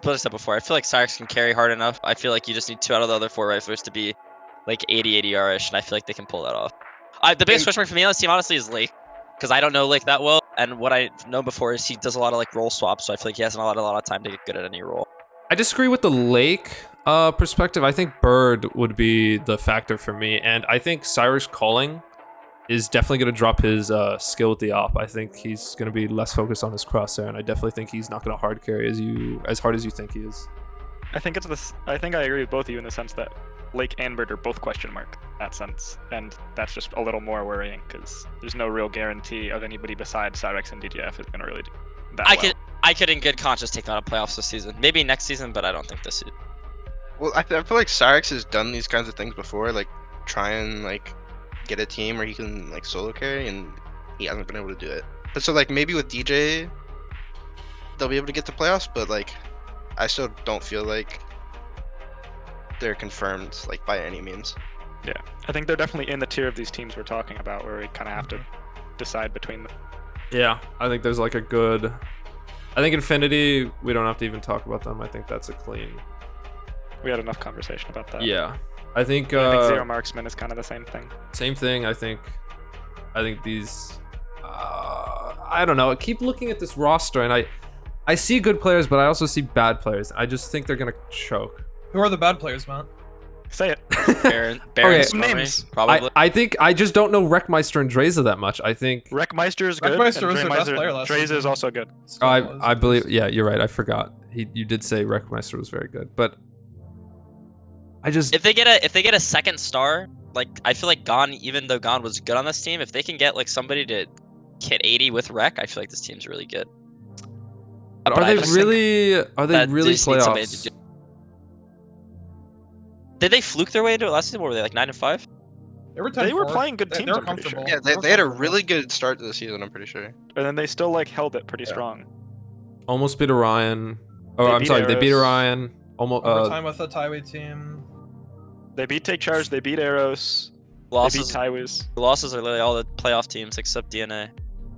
what I said before, I feel like Cyrix can carry hard enough. I feel like you just need 2 out of the other 4 riflers to be like 80-80-ish, and I feel like they can pull that off. The biggest question mark for me on this team, honestly, is Lake, because I don't know Lake that well, and what I know before is he does a lot of like role swaps, so I feel like he hasn't had a lot of time to get good at any role. I disagree with the Lake perspective. I think Bird would be the factor for me, and I think Cyrus Calling is definitely going to drop his skill with the op. I think he's going to be less focused on his crosshair, and I definitely think he's not going to hard carry as hard as you think he is. I think it's this. I think I agree with both of you in the sense that Lake and Bird are both question mark in that sense, and that's just a little more worrying because there's no real guarantee of anybody besides Cyrex and DTF is going to really do that well. I could in good conscience take them out of playoffs this season. Maybe next season, but I don't think this season. Well, I feel like Cyrix has done these kinds of things before, like try and like get a team where he can like solo carry, and he hasn't been able to do it. But so like maybe with DJ, they'll be able to get to playoffs, but like I still don't feel like they're confirmed like by any means. Yeah, I think they're definitely in the tier of these teams we're talking about where we kind of have to decide between them. Yeah, I think there's like a good. I think Infinity, we don't have to even talk about them. I think that's a clean. We had enough conversation about that. Yeah, I think Zero Marksman is kind of the same thing. Same thing. I think these. I don't know. I keep looking at this roster, and I see good players, but I also see bad players. I just think they're gonna choke. Who are the bad players, Matt? Say it. Baron Okay. Names. probably. I think I just don't know Wreckmeister and Dreza that much. I think. Wreckmeister is good. Wreckmeister was their best player last Dreza season. is also good. Oh, I believe. Yeah, you're right. I forgot. You did say Wreckmeister was very good, but I just. If they get a second star, like I feel like Gon, even though Gon was good on this team, if they can get like somebody to hit 80 with Wreck, I feel like this team's really good. But Are I they just think really that they just need somebody playoffs? to do- Did they fluke their way into it last season? What were they like 9-5? They were, They were 10-4. playing good They teams, were I'm pretty sure. comfortable. Yeah, were they had a comfortable. really good start to the season, I'm pretty sure. And then they still like held it pretty strong. Almost beat Orion. Oh, They I'm beat sorry. They beat Eros. Orion. Almost. Overtime with the Taiwei team. They beat Take Charge, they beat Eros, they beat Losses Taiwiz. are literally all the playoff teams except DNA.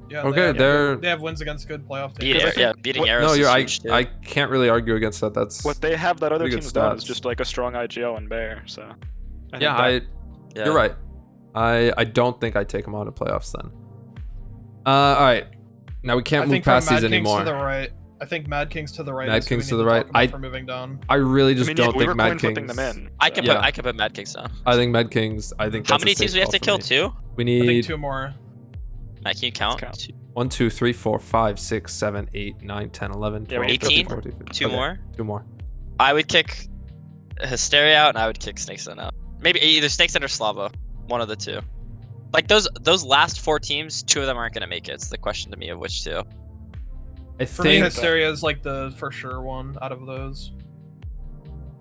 Yeah, Okay, they have wins against good playoff teams. Beating Arrows. No, is I huge, too. I can't really argue against that. That's What they have that other Pretty good team's done is stats. just like a strong IGL and Bear, so. I think yeah. that- Yeah. You're right. I don't think I take them out of playoffs then. All right. Now we can't I move think from past Mad these Kings anymore. to the right. I think Mad Kings to the right. Mad is who Kings we to need the right. talk about I- for moving down. I really I just mean, don't we think were Mad coin flipping Kings. them in. I could Yeah. put Mad Kings down. I think Mad Kings. I think How that's many a teams safe do we have to call kill? for me. 2? We I think need. 2 more. Matt, can you count? Let's count. 1, 2, 3, 4, 5, 6, 7, 8, 9, 10, 11, Yeah, we 12, need 13, 18? 14, 15. Two Okay, more. 2 more. I would kick Hysteria out, and I would kick Snakesden out. Maybe either Snakesden or Slavo. One of the two. Like those last 4 teams, 2 of them aren't gonna make it. It's the question to me of which 2. I For me, think Hysteria is like the for sure one out of those.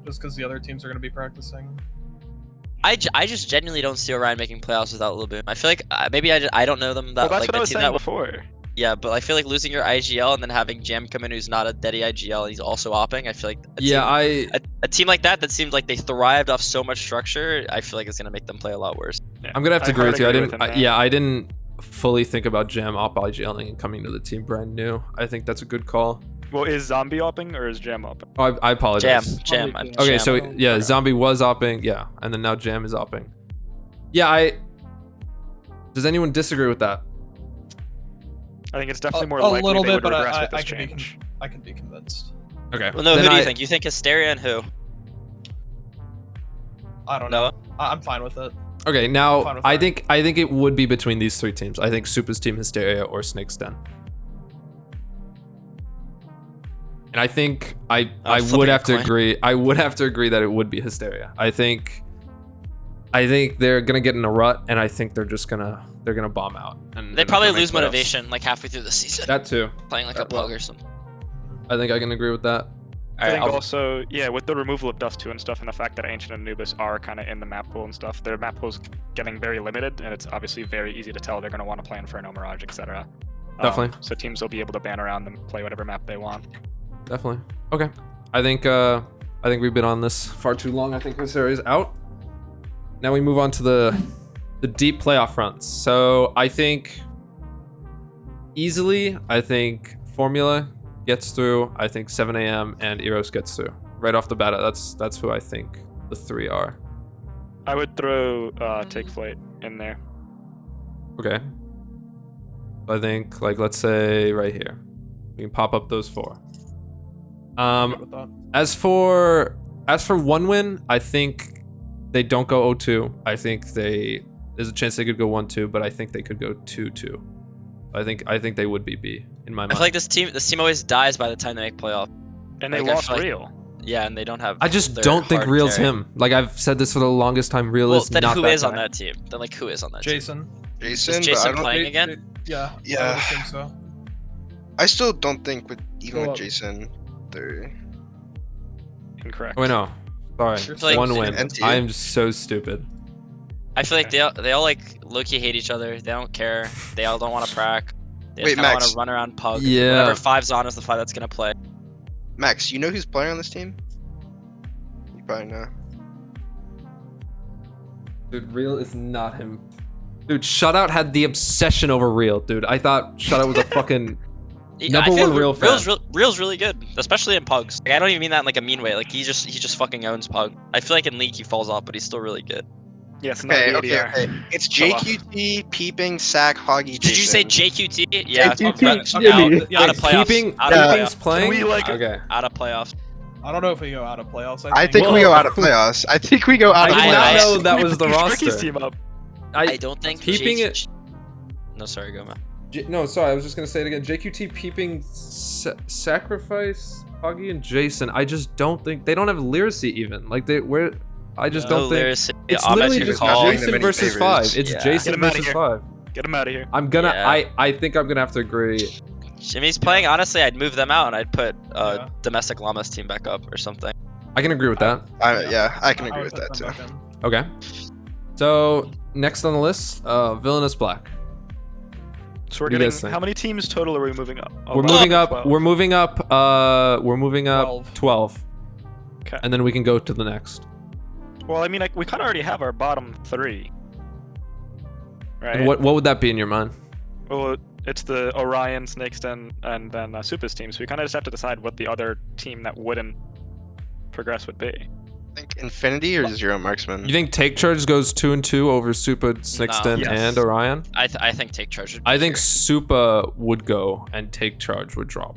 Just because the other teams are going to be practicing. I just genuinely don't see Orion making playoffs without Lil Boom. I feel like maybe I don't know them that Well, that's like what I the was team saying that before. yeah, but I feel like losing your IGL and then having Jam come in who's not a Daddy IGL and he's also opping. I feel like a team like that seemed like they thrived off so much structure. I feel like it's gonna make them play a lot worse. Yeah, I'm gonna have to agree with you. him there. I didn't fully think about Jam op IGLing and coming to the team brand new. I think that's a good call. Well, is Zombie opping or is Jam opping? Oh, I apologize. Jam. Okay, Jam. so yeah, Okay. Zombie was opping, yeah, and then now Jam is opping. Yeah, does anyone disagree with that? I think it's definitely more a likely little they bit, would but regress I with this can be change. I can be convinced. Okay. Well, no, then who do you think? You think Hysteria and who? I don't Noah? know. I'm fine with it. Okay, Fine now with I that. think it would be between these 3 teams. I think Supa's team Hysteria or Snake's Den. And I think I flipping would a have to coin. agree. I would have to agree that it would be Hysteria. I think they're gonna get in a rut, and I think they're gonna bomb out. And They they're not probably gonna make lose playoffs. motivation like halfway through the season, That too. playing like a that will. pug or something. I think I can agree with that. I think I'll- also, yeah, with the removal of Dust 2 and stuff, and the fact that Ancient and Anubis are kind of in the map pool and stuff, their map pool's getting very limited, and it's obviously very easy to tell they're going to want to play Inferno, Mirage, etc. Definitely. So teams will be able to ban around them, play whatever map they want. Definitely. Okay. I think we've been on this far too long. I think Hysteria is out. Now we move on to the deep playoff runs. So I think easily, Formula gets through. I think 7 a.m. and Eros gets through. Right off the bat, that's who I think the 3 are. I would throw Take Flight in there. Okay. I think, like, let's say right here. We can pop up those 4. I'm good with that. As for 1 win, I think they don't go 0-2. I think there's a chance they could go 1-2, but I think they could go 2-2. I think they would be B in my mind. I feel like this team always dies by the time they make playoff. And they Like, I lost feel like- Real. Yeah, and they don't have. I just their don't think hard Real's carry. him. Like I've said this for the longest time. Real Well, is then not who that is on guy. that team? Then like who is on that team? Jason. Jason, Is but Jason I don't. playing again? Yeah. Yeah. I would think so. I still don't think even Go with up. Jason, they're. Incorrect. Oh, wait, no. Sorry. Like- 1 win. NT. I'm so stupid. I feel like they all like low-key hate each other. They don't care. They all don't want to prac. They Wait, just kind of want Max. to run around pug. Yeah. Whatever 5's on is the 5 that's gonna play. Max, you know who's playing on this team? You probably know. Dude, Real is not him. Dude, Shutout had the obsession over Real, dude. I thought Shutout was a fucking number I feel one Real fan. Real's really good, especially in pugs. Like, I don't even mean that in like a mean way. Like he just fucking owns pug. I feel like in league he falls off, but he's still really good. Yes, not Okay, the okay, ADR. okay. It's Show off. JQT, Peeping, Sack, Hoggy, Did you say Jason. JQT? Yeah. JQT, out, Jimmy. out of playoffs. Keeping, out of Keeping's playoffs. playing? we, like- Okay. Out of playoffs. I don't know if we go out of playoffs. I think we Whoa. go out of playoffs. I think we go out I of did I- not playoffs. know that We was the put Ricky's roster. team up. I don't think Keeping JQT it. No, sorry, go man. No, sorry, I was just gonna say it again. JQT, Peeping, Sacrifice, Hoggy, and Jason. I just don't think they don't have Lyracy even. Like I just don't think There's it's I'm literally actually just not doing them Jason any versus favors. 5. It's Yeah. Get Jason him outta versus here. 5. Get him out of here. I'm gonna. Yeah. I think I'm gonna have to agree. Jimmy's playing. Honestly, I'd move them out and I'd put Yeah. domestic llamas team back up or something. I can agree with that. Yeah, I can I agree would with that put too. them back in. Okay. So next on the list, Villainous Black. So we're What do you getting guys think? how many teams total are we moving up? We're 11, moving up. 12. We're moving up. We're moving up 12. 12. Okay. And then we can go to the next. Well, I mean, we kind of already have our bottom 3. Right. And what would that be in your mind? Well, it's the Orion, Snake's Den, and then Supa's team. So we kind of just have to decide what the other team that wouldn't progress would be. I think Infinity or Zero Marksman. You think Take Charge goes 2-2 over Supa, Snixton, Yes. and Orion? I think take charge. Would be I think fair. Supa would go and Take Charge would drop.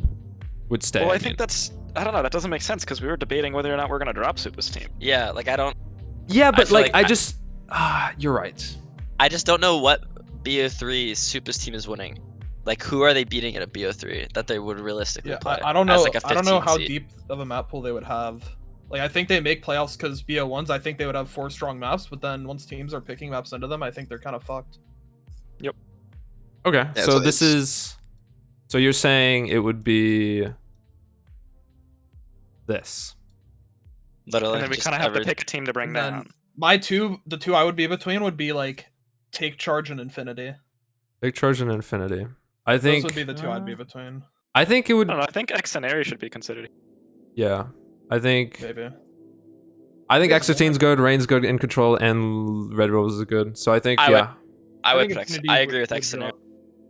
Would stay. Well, I mean. think that's. I don't know. That doesn't make sense because we were debating whether or not we're going to drop Supa's team. Yeah, like I don't. Yeah, but feel like like I just. You're right. I just don't know what BO3 Supa's team is winning. Like, who are they beating at a BO3 that they would realistically Yeah, play? I don't as know. like a I don't know 15 how seed? deep of a map pool they would have. Like, I think they make playoffs because BO1s. I think they would have 4 strong maps, but then once teams are picking maps into them, I think they're kind of fucked. Okay, Yeah, so so this it's- is. So you're saying it would be this. Literally, And then we just kind of have to every- pick a team to bring And then down. the two I would be between would be like Take Charge and Infinity. Big Charge and Infinity. I Those think. would be the two I'd be between. I think it I would. don't know. I think Xanary should be considered. Yeah. I think. Maybe. I think Yes, Exertine's good, Rain's good in control, and Red Rose is good. So I think I yeah. I would think put Infinity I would- agree with would Exeter. drop.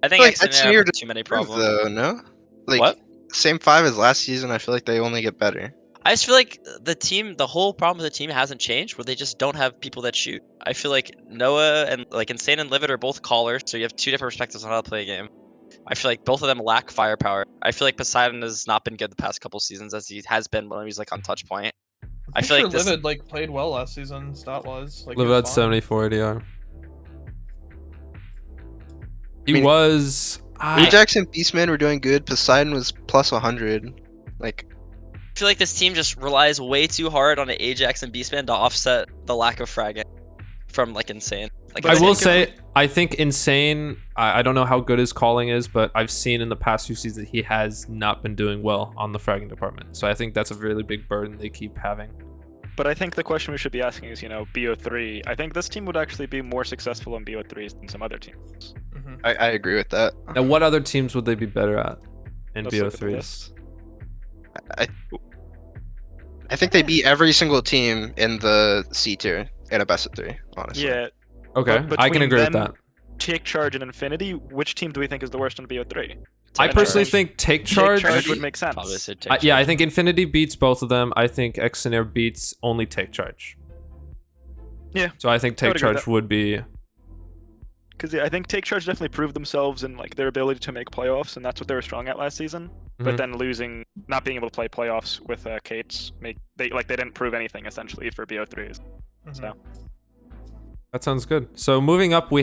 I think Like, Exeter Exeter have too many Prove, problems. though, no? Like, What? same 5 as last season. I feel like they only get better. I just feel like the whole problem with the team hasn't changed, where they just don't have people that shoot. I feel like Noah and like Insane and Livid are both callers, so you have two different perspectives on how to play a game. I feel like both of them lack firepower. I feel like Poseidon has not been good the past couple seasons as he has been when he was like on touch point. I I'm feel sure like this. Livid like played well last season, stat wise. Like, Live he was at fine. 74 ADR. He I mean, was. Ajax and Beastman were doing good. Poseidon was plus 100. Like, I feel like this team just relies way too hard on an Ajax and Beastman to offset the lack of fragging from like Insane. Like, But I I will think if say, I think Insane. I don't know how good his calling is, but I've seen in the past few seasons that he has not been doing well on the fragging department. So I think that's a really big burden they keep having. But I think the question we should be asking is, BO3. I think this team would actually be more successful in BO3s than some other teams. Mhm. I agree with that. Now, what other teams would they be better at in Let's look at the BO3s? list. I think they beat every single team in the C tier in a best of 3, honestly. Yeah, Okay, But I can between agree with them- that. Take Charge and Infinity. Which team do we think is the worst in BO3? I Take personally Charge. think Take Take Charge. Charge would make sense. Probably say Take Yeah, I Charge. think Infinity beats both of them. I think Exeter beats only Take Charge. Yeah, So I think I Take would agree with Charge that. would be. Because I think Take Charge definitely proved themselves in like their ability to make playoffs, and that's what they were strong at last season. Mhm. But then not being able to play playoffs with Kate's, they didn't prove anything essentially for BO3s. Mhm. So That sounds good. So moving up, we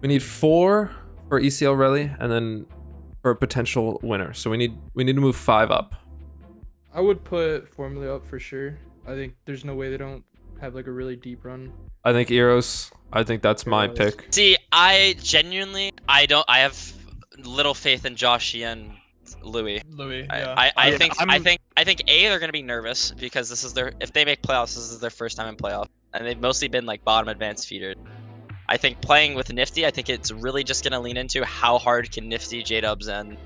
need 4 for ECL Rally, and then for a potential winner. So we need to move 5 up. I would put Formula up for sure. I think there's no way they don't have like a really deep run. I think Eros. I think that's my Eros. pick. See, I genuinely, I have little faith in Joshy and Louis. Louis, I, yeah. I, Yeah, think I'm- I think they're gonna be nervous because if they make playoffs, this is their first time in playoffs, and they've mostly been like bottom advanced feeders. I think playing with Nifty, I think it's really just gonna lean into how hard can Nifty, J-Dubs, and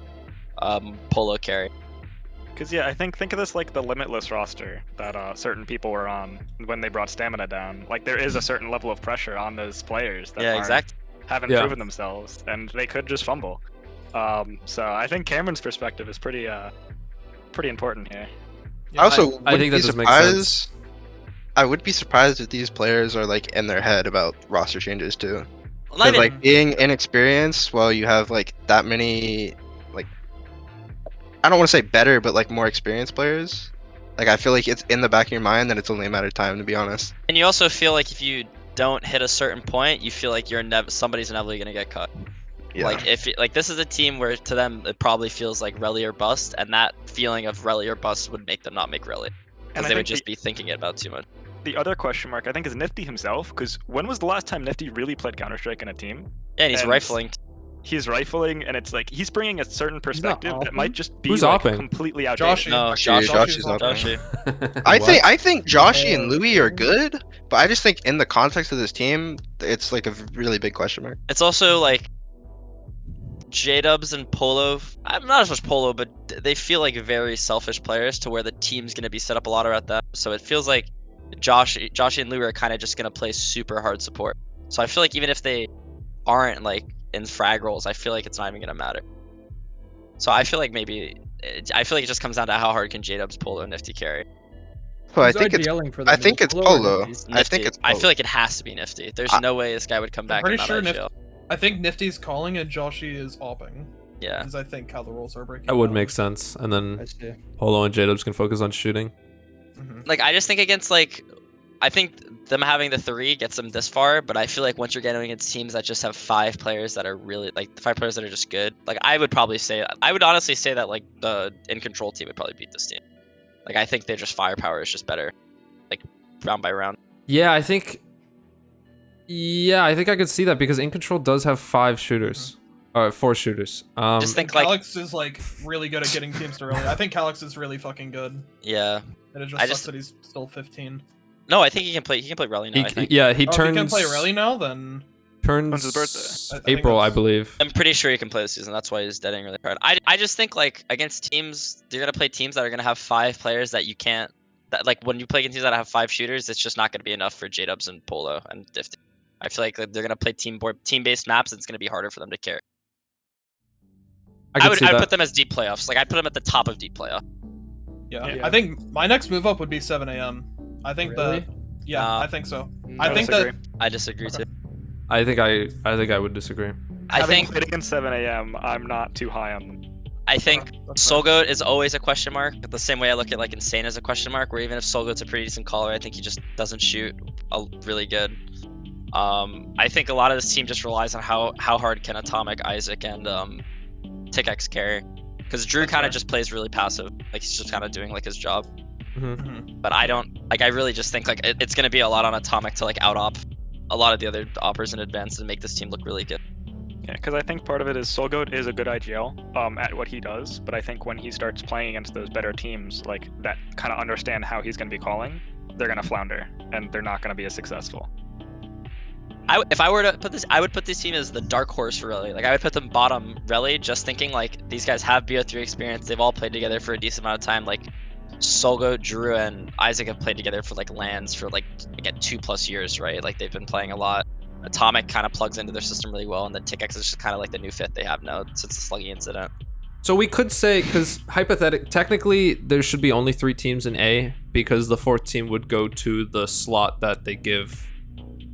Polo carry. Because I think of this like the limitless roster that certain people were on when they brought stamina down. Like there is a certain level of pressure on those players that Yeah, exactly. haven't Yeah. proven themselves, and they could just fumble. So I think Cameron's perspective is pretty important here. I also I wouldn't think that be does make surprised. sense. I would be surprised if these players are like in their head about roster changes too. Not Because even- like being inexperienced while you have like that many like I don't want to say better, but like more experienced players. Like I feel like it's in the back of your mind that it's only a matter of time, to be honest. and you also feel like if you don't hit a certain point, you feel like somebody's inevitably gonna get cut. Yeah. Like like this is a team where to them it probably feels like rally or bust, and that feeling of rally or bust would make them not make rally And because I they would think just be thinking about too much. the other question mark I think is Nifty himself. Because when was the last time Nifty really played Counter Strike in a team? Yeah, and he's And- rifling. He's rifling, and it's like he's bringing a certain perspective that opping? might just be Who's like, opping? completely outdated. Joshy. No, Josh- Josh. Josh is Josh's Joshy. I think Joshy and Louis are good, but I just think in the context of this team, it's like a really big question mark. It's also like J-Dubs and Polo. I'm not as much Polo, but they feel like very selfish players to where the team's gonna be set up a lot around them. So it feels like Josh and Louis are kind of just gonna play super hard support. So I feel like even if they aren't like in frag rolls, I feel like it's not even gonna matter. So I feel like I feel like it just comes down to how hard can J-Dubs, Polo, and Nifty carry. Well, I Who's think it's IDLing for I them? think Is it's Polo or Polo. Nifty? I think it's I Polo. feel like it has to be Nifty. There's no way this guy would come back pretty and not sure IGL. I think Nifty's calling and Joshy is opping. Yeah. Is I think how the rules are breaking. That would down. make sense. And I then see. Polo and J-Dubs can focus on shooting. Mhm. Like I just think against like I think them having the 3 gets them this far, but I feel like once you're getting against teams that just have 5 players that are really like 5 players that are just good, like I would honestly say that like the In Control team would probably beat this team. Like I think their just firepower is just better, like round by round. Yeah, I think I could see that because In Control does have 5 shooters. 4 shooters. Just think like Calyx is like really good at getting teams to rally. I think Calyx is really fucking good. Yeah. And it just sucks that he's still 15. No, I think he can play rally now. I think. Yeah, he If turns. he can play rally now, then Turns When's his birthday? I think April, I it's- believe. I'm pretty sure he can play this season. That's why he's deading really hard. I just think like against teams, you're gonna play teams that are gonna have 5 players that you can't. That like when you play against teams that have 5 shooters, it's just not gonna be enough for J-Dubs and Polo and Difty. I feel like they're gonna play team-based maps. And it's gonna be harder for them to carry. I would put them as deep playoffs. Like I'd put them at the top of deep playoff. Yeah. Yeah. I think my next move up would be 7 a.m. I think Really? that. Yeah, Nah. I think so. No. I think that. I disagree Okay. too. I think I would disagree. I Having think played against 7 a.m., I'm not too high on them. I think That's fair. Solgoat is always a question mark. The same way I look at like Insane as a question mark. Where even if Solgoat's a pretty decent caller, I think he just doesn't shoot really good. I think a lot of this team just relies on how hard can Atomic, Isaac, and TikX carry. Because Drew That's kind fair. of just plays really passive. Like he's just kind of doing like his job. Mhm. But I don't like. I really just think like it's gonna be a lot on Atomic to like out-op a lot of the other oppers in advance and make this team look really good. Yeah, because I think part of it is Solgoat is a good IGL at what he does, but I think when he starts playing against those better teams, like that kind of understand how he's going to be calling, they're going to flounder and they're not going to be as successful. If I were to put this, I would put this team as the dark horse for Rally. Like I would put them bottom Rally, just thinking like these guys have BO3 experience. They've all played together for a decent amount of time. Like Solgoat, Drew, and Isaac have played together for like LANs for like again 2+ years, right? Like they've been playing a lot. Atomic kind of plugs into their system really well, and then TikX is just kind of like the new fifth they have now since the Sluggy incident. So we could say, because technically there should be only 3 teams in A, because the 4th team would go to the slot that they give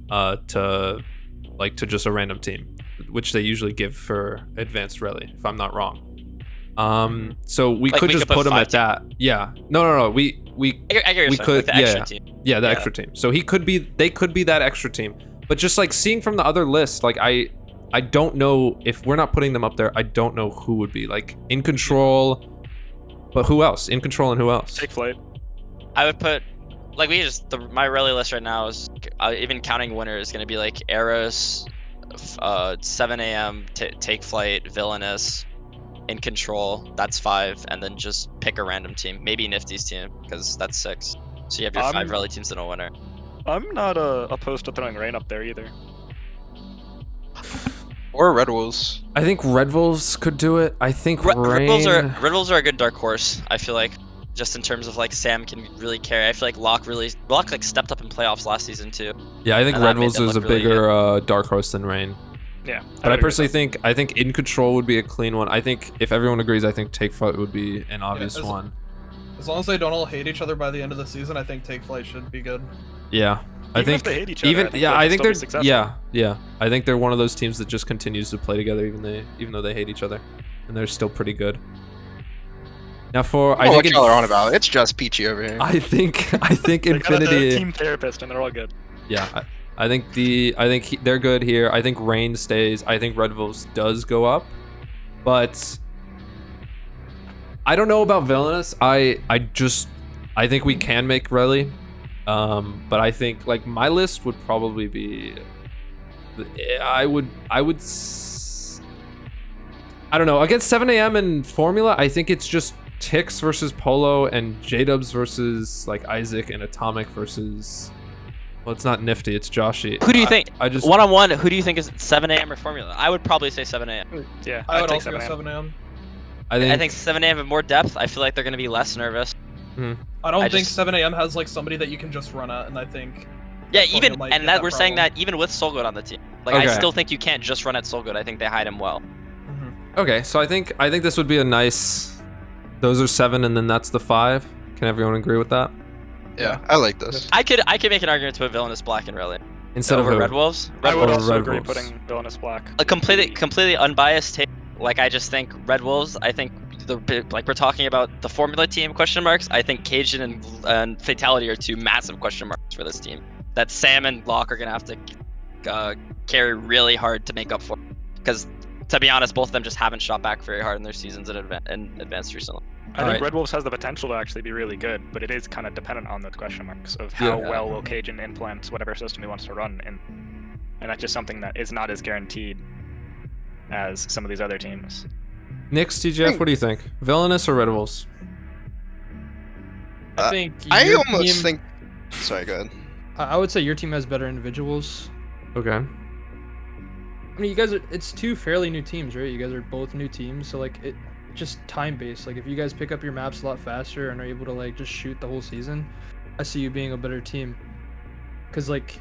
to just a random team, which they usually give for advanced rally, if I'm not wrong. So we Like, could we just could put put him 5 at that. Yeah. No. We I get your we saying, could, like the extra team. Yeah, the Yeah. extra team. So they could be that extra team. But just like seeing from the other list, like I don't know if we're not putting them up there. I don't know who would be like In Control, but who else? In Control and who else? Take flight. I would put like my rally list right now is even counting winner is gonna be like Eros, 7 a.m. Take flight, Villainous, In Control. That's 5, and then just pick a random team. Maybe Nifty's team because that's 6. So you have your 5 rally teams and a winner. I'm not opposed to throwing Rain up there either. Or Red Wolves. I think Red Wolves could do it. I think Red Rain. Wolves are a good dark horse. I feel like just in terms of like Sam can really carry. I feel like Locke like stepped up in playoffs last season too. Yeah, I think and that Red made Wolves them is a look really bigger dark horse than Rain. Yeah. But I would agree with personally that. think In Control would be a clean one. I think if everyone agrees, I think Take Flight would be an obvious as- one. As long as they don't all hate each other by the end of the season, I think Take Flight should be good. Yeah. I Even think if they hate each other, even I think yeah, they I can think still they're be successful. yeah. I think they're one of those teams that just continues to play together even though they hate each other, and they're still pretty good. Now for I know what y'all are on about. It's just Peachy over here. I think They got a Infinity. team therapist and they're all good. Yeah, I think they're good here. I think Rain stays. I think Red Wolves does go up, but I don't know about Villainous. I think we can make Relly, but I think like my list would probably be. I don't know, against 7 a.m. and Formula. I think it's just Tix versus Polo and J-Dubs versus like Isaac and Atomic versus. Well, it's not Nifty, it's Joshy. Who do you think? I just One-on-one, who do you think is 7 a.m. or Formula? I would probably say 7 a.m. Yeah, I I'd would take also go 7 a.m. 7 a.m. I I think 7 a.m. have more depth. I feel like they're going to be less nervous. I don't I think just- 7 a.m. has like somebody that you can just run at, and I think Yeah, Formula even might and get that that we're saying problem. that even with Solgoat on the team. Like I Okay. still think you can't just run at Solgoat. I think they hide him well. Okay, so I think this would be a nice. Those are 7, and then that's the 5. Can everyone agree with that? Yeah, I like this. I could make an argument to put Villainous Black and Rally Instead over of who? Red Wolves. I would Or also Red agree Wolves. putting Villainous Black. A completely unbiased take. Like I just think Red Wolves. I think like we're talking about the Formula team question marks. I think Cajun and Fatality are two massive question marks for this team. That Sam and Locke are gonna have to carry really hard to make up for, because to be honest, both of them just haven't shot back very hard in their seasons in advanced recently. I think Red Wolves has the potential to actually be really good, but it is kind of dependent on those question marks of how well will Cajun implement whatever system he wants to run, and that's just something that is not as guaranteed as some of these other teams. Nix, TGF, what do you think? Villainous or Red Wolves? I think I your almost team- think. Sorry, go ahead. I would say your team has better individuals. Okay. I mean, you guys it's two fairly new teams, right? You guys are both new teams, so like it just time based. Like if you guys pick up your maps a lot faster and are able to like just shoot the whole season, I see you being a better team. Cause like,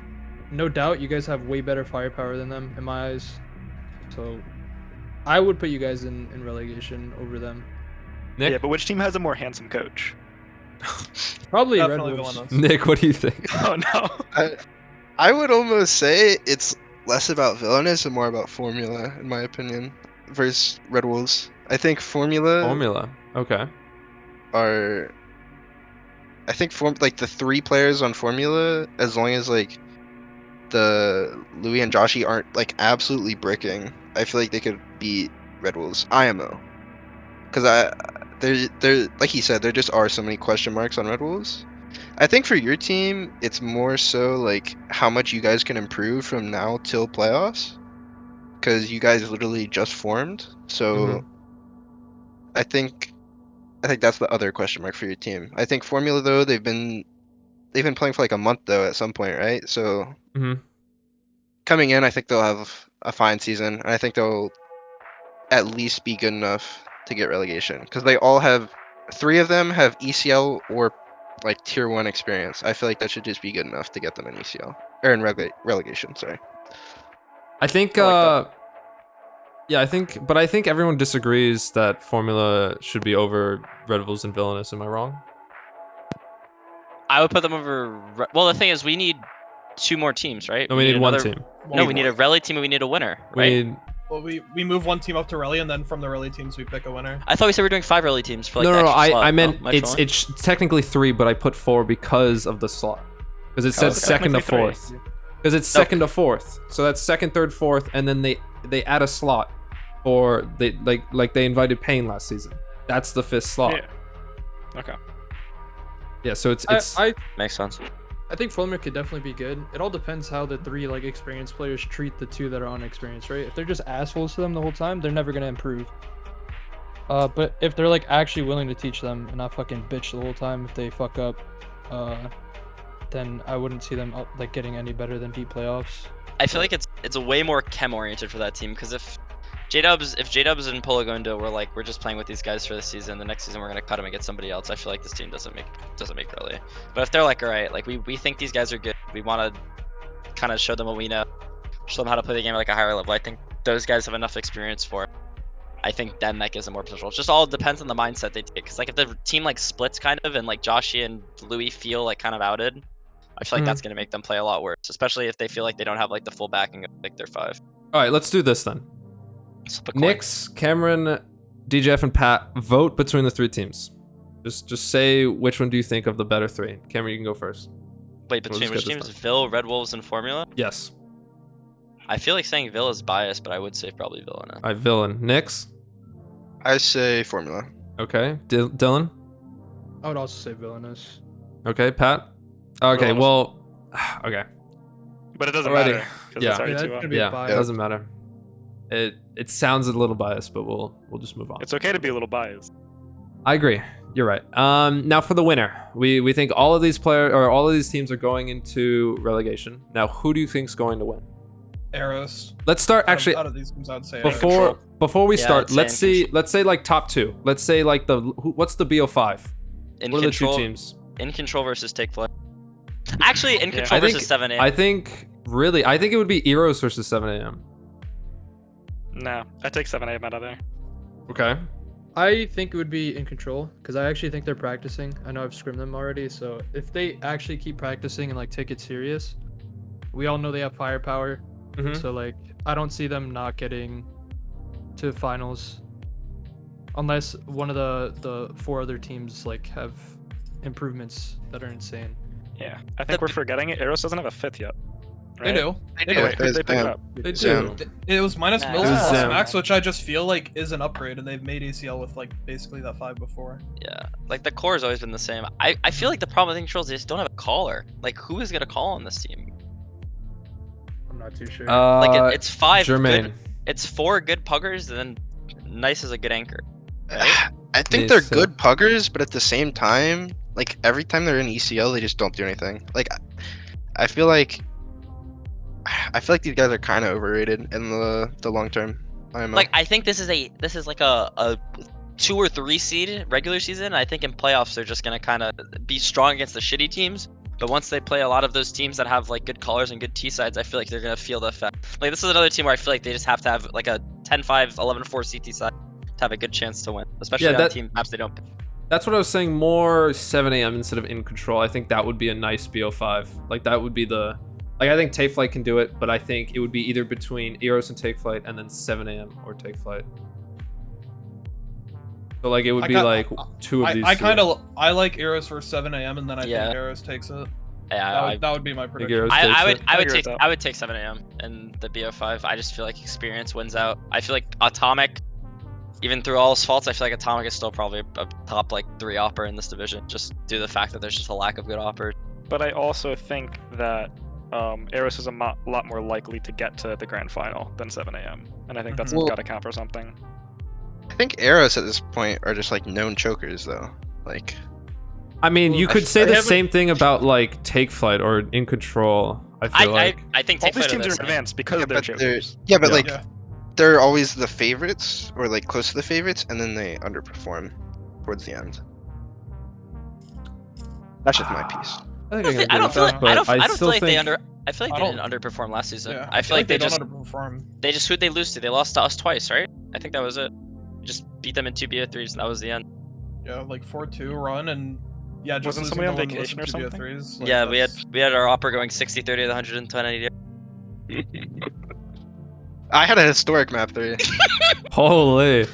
no doubt you guys have way better firepower than them in my eyes. So, I would put you guys in relegation over them. Nick? Yeah, but which team has a more handsome coach? Probably Red Definitely Wolves. Villainous. Nick, what do you think? Oh no. I would almost say it's less about Villainous and more about Formula, in my opinion, versus Red Wolves. I think Formula. Okay. are. I think like the 3 players on Formula, as long as like the Louis and Joshy aren't like absolutely bricking, I feel like they could beat Red Wolves IMO. Because there, like he said, there just are so many question marks on Red Wolves. I think for your team, it's more so like how much you guys can improve from now till playoffs, because you guys literally just formed. So I think that's the other question mark for your team. I think Formula though, they've been playing for like a month though at some point, right? So coming in, I think they'll have a fine season, and I think they'll at least be good enough to get relegation, because they all have 3 of them have ECL or like tier 1 experience. I feel like that should just be good enough to get them in ECL or in relegation. Sorry. I think yeah, I think everyone disagrees that Formula should be over Red Wolves and Villainous. Am I wrong? I would put them over. Well, the thing is, we need 2 more teams, right? No, we need one another- team. No, we need a rally team and we need a winner, right? We need... Well, we move one team up to rally, and then from the rally teams we pick a winner. I thought we said we were doing 5 rally teams for like. no, the no, extra slot. I meant Oh, am I trolling? it's technically 3, but I put 4 because of the slot. Because it says it's second to technically 4th. three. Because it's second to 4th. So that's second, third, 4th, and then they add a slot for they like they invited Payne last season. That's the 5th slot. Yeah. Okay. Yeah, so it's I Makes sense. I think Formula could definitely be good. It all depends how the 3 like experienced players treat the 2 that are unexperienced, right? If they're just assholes to them the whole time, they're never gonna improve. But if they're like actually willing to teach them and not fucking bitch the whole time if they fuck up, then I wouldn't see them like getting any better than deep playoffs. I feel like it's a way more chem oriented for that team, because if J-Dubs and Polo go into we're just playing with these guys for the season, the next season we're gonna cut them and get somebody else, I feel like this team doesn't make rally. But if they're like, all right, like we think these guys are good, we want to kind of show them what we know, show them how to play the game at like a higher level. I think those guys have enough experience for it. I think then that gives them more potential. It just all depends on the mindset they take. Because like if the team like splits kind of and like Joshy and Louis feel like kind of outed, I feel like that's gonna make them play a lot worse, especially if they feel like they don't have like the full backing of like their 5. all right. Let's do this then. Flip a coin. Nix, Cameron, DJF, and Pat, vote between the 3 teams. Just say which one do you think of the better 3. Cameron, you can go first. Wait, We'll between just which get this teams? Vil, Red Wolves, and Formula? Yes. I feel like saying Vil is biased, but I would say probably Villainous. All right, Villain. Nix. I say Formula. Okay. Dylan. I would also say Villainous. Okay. Pat. Okay. Villainous. Well. Okay. But it doesn't Alrighty. matter because Yeah. it's already Yeah, too that's up. gonna be Yeah. a bias. It doesn't matter. It sounds a little biased, but we'll just move on. It's okay to be a little biased. I agree. You're right. Now for the winner, we think all of these teams are going into relegation. Now, who do you think's going to win? Arrows. Let's start actually Out of these teams, I'd say before we Yeah, start. I'd say Let's in see. Let's say like top 2. Let's say like what's the BO5? In What are the 2 control, teams? in control versus Take Flight. Actually, in Yeah. control I think- versus 7A. I think it would be Eros versus 7 a.m. No, I take 7A out of there. Okay. I think it would be in control because I actually think they're practicing. I know I've scrimmed them already, so if they actually keep practicing and like take it serious, we all know they have firepower. Mhm. So like I don't see them not getting to finals. unless one of the 4 other teams like have improvements that are insane. Yeah, I think we're forgetting it. Eros doesn't have a 5th yet. They Right? do. They They do. do. Wait, who'd they pick Zam. up? They Zam. do. It was minus Nah. Mills It and was plus Zam. Max, which I just feel like is an upgrade, and they've made ACL with like basically that 5 before. Yeah, like the core has always been the same. I feel like the problem with controls is they just don't have a caller. Like who is gonna call on this team? I'm not too sure. Like it's 5 Jermaine. good, it's 4 good puggers and then Nice is a good anchor. Right? I think Yes, they're so- good puggers, but at the same time, like every time they're in ECL, they just don't do anything. Like, I feel like these guys are kind of overrated in the long term. IMO. Like I think this is like a 2 or 3 seed regular season. I think in playoffs they're just gonna kind of be strong against the shitty teams. But once they play a lot of those teams that have like good callers and good T sides, I feel like they're gonna feel the effect. Like this is another team where I feel like they just have to have like a 10-5, 11-4 CT side to have a good chance to win, especially on team maps they don't pick. That's what I was saying. More 7 a.m. instead of in control. I think that would be a nice BO5. Like that would be the. Like I think Take Flight can do it, but I think it would be either between Eros and Take Flight and then 7 a.m. or Take Flight. So like it would be like 2 of these. I like Eros for 7 a.m. and then I Yeah. think Eros takes it. Yeah, That would be my prediction. Eros I takes would it. I would agree with take that. I would take 7 a.m. and the BO5. I just feel like experience wins out. I feel like Atomic, even through all his faults, I feel like Atomic is still probably a top like 3 opper in this division, just due to the fact that there's just a lack of good oppers. But I also think that Eros is a lot more likely to get to the grand final than 7 a.m. And I think that's Mhm. Well- got to count for something. I think Eros at this point are just like known chokers though. Like, I mean, you I could say the haven't- same thing about like Take Flight or In Control. I feel like. I think All Take these Flight are teams the are same. advanced because of their but chokers. but Yeah. like Yeah. they're always the favorites or like close to the favorites, and then they underperform towards the end. That's just my piece. I think I don't feel like but I don't feel still like they think- under. I feel like I they didn't underperform last season. Yeah, I feel like they don't just underperform. who'd they lose to? They lost to us twice, right? I think that was it. Just beat them in 2 BO3s and that was the end. Yeah, like 4-2 run and yeah, just Wasn't losing somebody on to one vacation or losing to something? BO3s, like, Yeah, that's- we had our opera going 60-30 to 120. I had a historic map 3. Holy.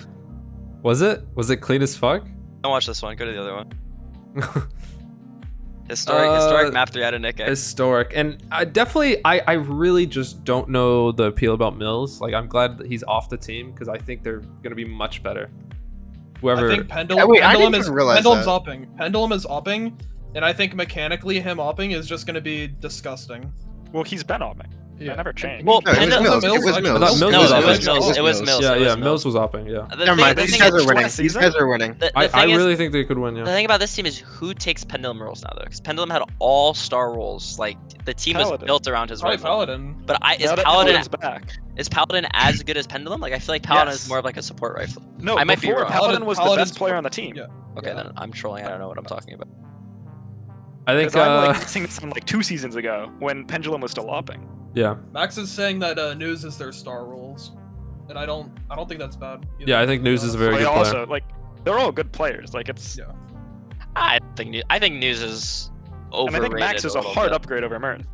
Was it? Was it clean as fuck? Don't watch this one. Go to the other one. Historic map 3 out of Nick. Historic. And I really just don't know the appeal about Mills. Like, I'm glad that he's off the team because I think they're going to be much better. Whoever. I think Pendulum, wait, I Pendulum didn't is even realize Pendulum's that. opping. Pendulum is opping, and I think mechanically him opping is just going to be disgusting. Well, he's been on me. Yeah. That never changed. Well, No, it was Pendulum- Mills. It was Mills- Mills. I thought Mills No, was it opping. was Mills. It was Mills. Yeah, it yeah, was Mills was opping, yeah. The Never thing- mind. the These thing guys is- are winning. last These season? guys are winning. the I thing is- really think they could win, The yeah. thing about this team is who takes Pendulum roles now, though? Because Pendulum had all-star roles. Like the team was Paladin. built around his Probably roles. Paladin. But is Now that Paladin Paladin's back. is Paladin as good as Pendulum? Like I feel like Paladin Yes. is more of like a support rifle. No, I might be before wrong. Paladin was the Paladin's- best player on the team. Yeah. Okay, Yeah. then I'm trolling. I don't know what I'm talking about. I think, Because I'm like seeing this from like 2 seasons ago when Pendulum was still opping. yeah. Max is saying that News is their star roles, and I don't think that's bad. either, Yeah, I think to be News is a honest. very But good they player. also like they're all good players. Like it's Yeah. I think News is and overrated. I think Max is a little hard bit. upgrade over Mirth.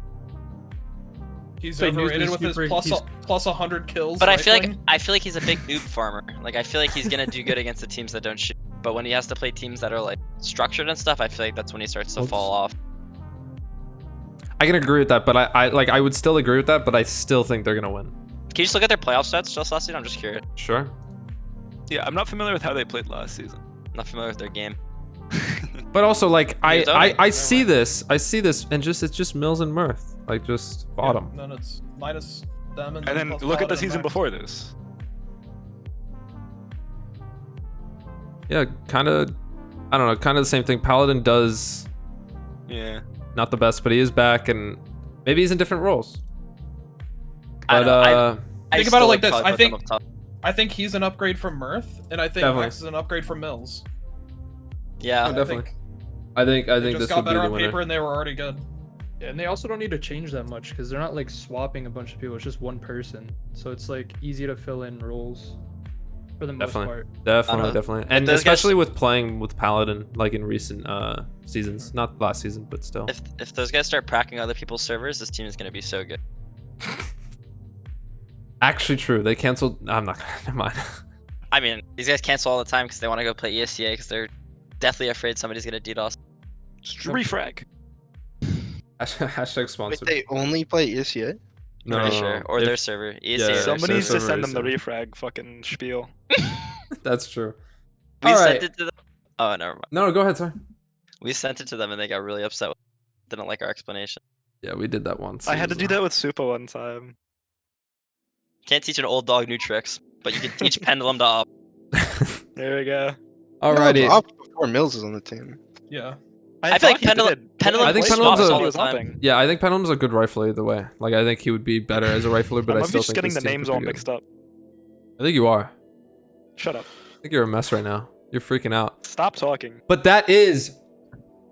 He's So News overrated is with his super- plus 100 kills. But I feel rifling. like he's a big noob farmer. Like I feel like he's gonna do good against the teams that don't shoot. But when he has to play teams that are like structured and stuff, I feel like that's when he starts to Oops. fall off. I can agree with that, but I would still agree with that, but I still think they're gonna win. Can you just look at their playoff stats just last season? I'm just curious. Sure. Yeah, I'm not familiar with how they played last season. I'm not familiar with their game. But also, like, He's owning. I see this, and it's just Mills and Mirth, like, just bottom. Yeah, then it's minus them and And then plus look at the Paladin and season Max. before this. Yeah, kind of, I don't know, kind of the same thing. Paladin does Yeah. not the best, but he is back, and maybe he's in different roles. I But don't know, Think I about it still like would this, probably I put them think- up top. I think he's an upgrade from Mirth, and I think Definitely. Max is an upgrade from Mills. Yeah. Oh, definitely. think I think they this just will got be better the on winner. paper, and they were already good. Yeah, and they also don't need to change that much because they're not like swapping a bunch of people. It's just one person, so it's like easy to fill in roles for the most Definitely. part. Definitely, know. definitely, and those guys- especially with playing with Paladin, like in recent seasons, not last season, but still. If those guys start pracking other people's servers, this team is gonna be so good. Actually, true. They canceled. I'm not gonna. Never mind. I mean, these guys cancel all the time because they want to go play ESCA because they're deathly afraid somebody's gonna DDoS. Just refrag. Hashtag Wait, sponsored. they only play ESCA? No, Pretty sure. Or their if- server. yeah, ESCA. Somebody needs to server send is them the there. refrag fucking spiel. That's true. We All sent right. it to them. Oh, never mind. No, go ahead, sorry. We sent it to them and they got really upset. Didn't like our explanation. Yeah, we did that once. I It had to was, do that with Supa one time. Can't teach an old dog new tricks, but you can teach Pendulum to op. There we go. Alrighty. Up before Mills is on the team. Yeah. I feel like thought he Pendulum- did. Pendulum I think played Pendulum's Supa a- while he was all the hopping. Yeah, I think Pendulum's a good rifler either way. Like, I think he would be better as a rifler, but I I'm still just think getting this the team names could all be good. mixed up. I think you are. Shut up. I think you're a mess right now. You're freaking out. Stop talking. But that is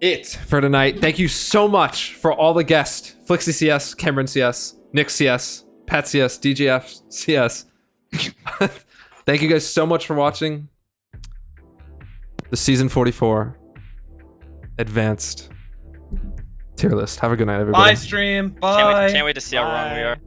it for tonight. Thank you so much for all the guests. Flixie CS, Cameron CS, Nick CS, Pat CS, DJF CS. Thank you guys so much for watching the season 44 advanced tier list. Have a good night, everybody. Bye, stream. Bye. Can't wait to see how wrong we Bye. are.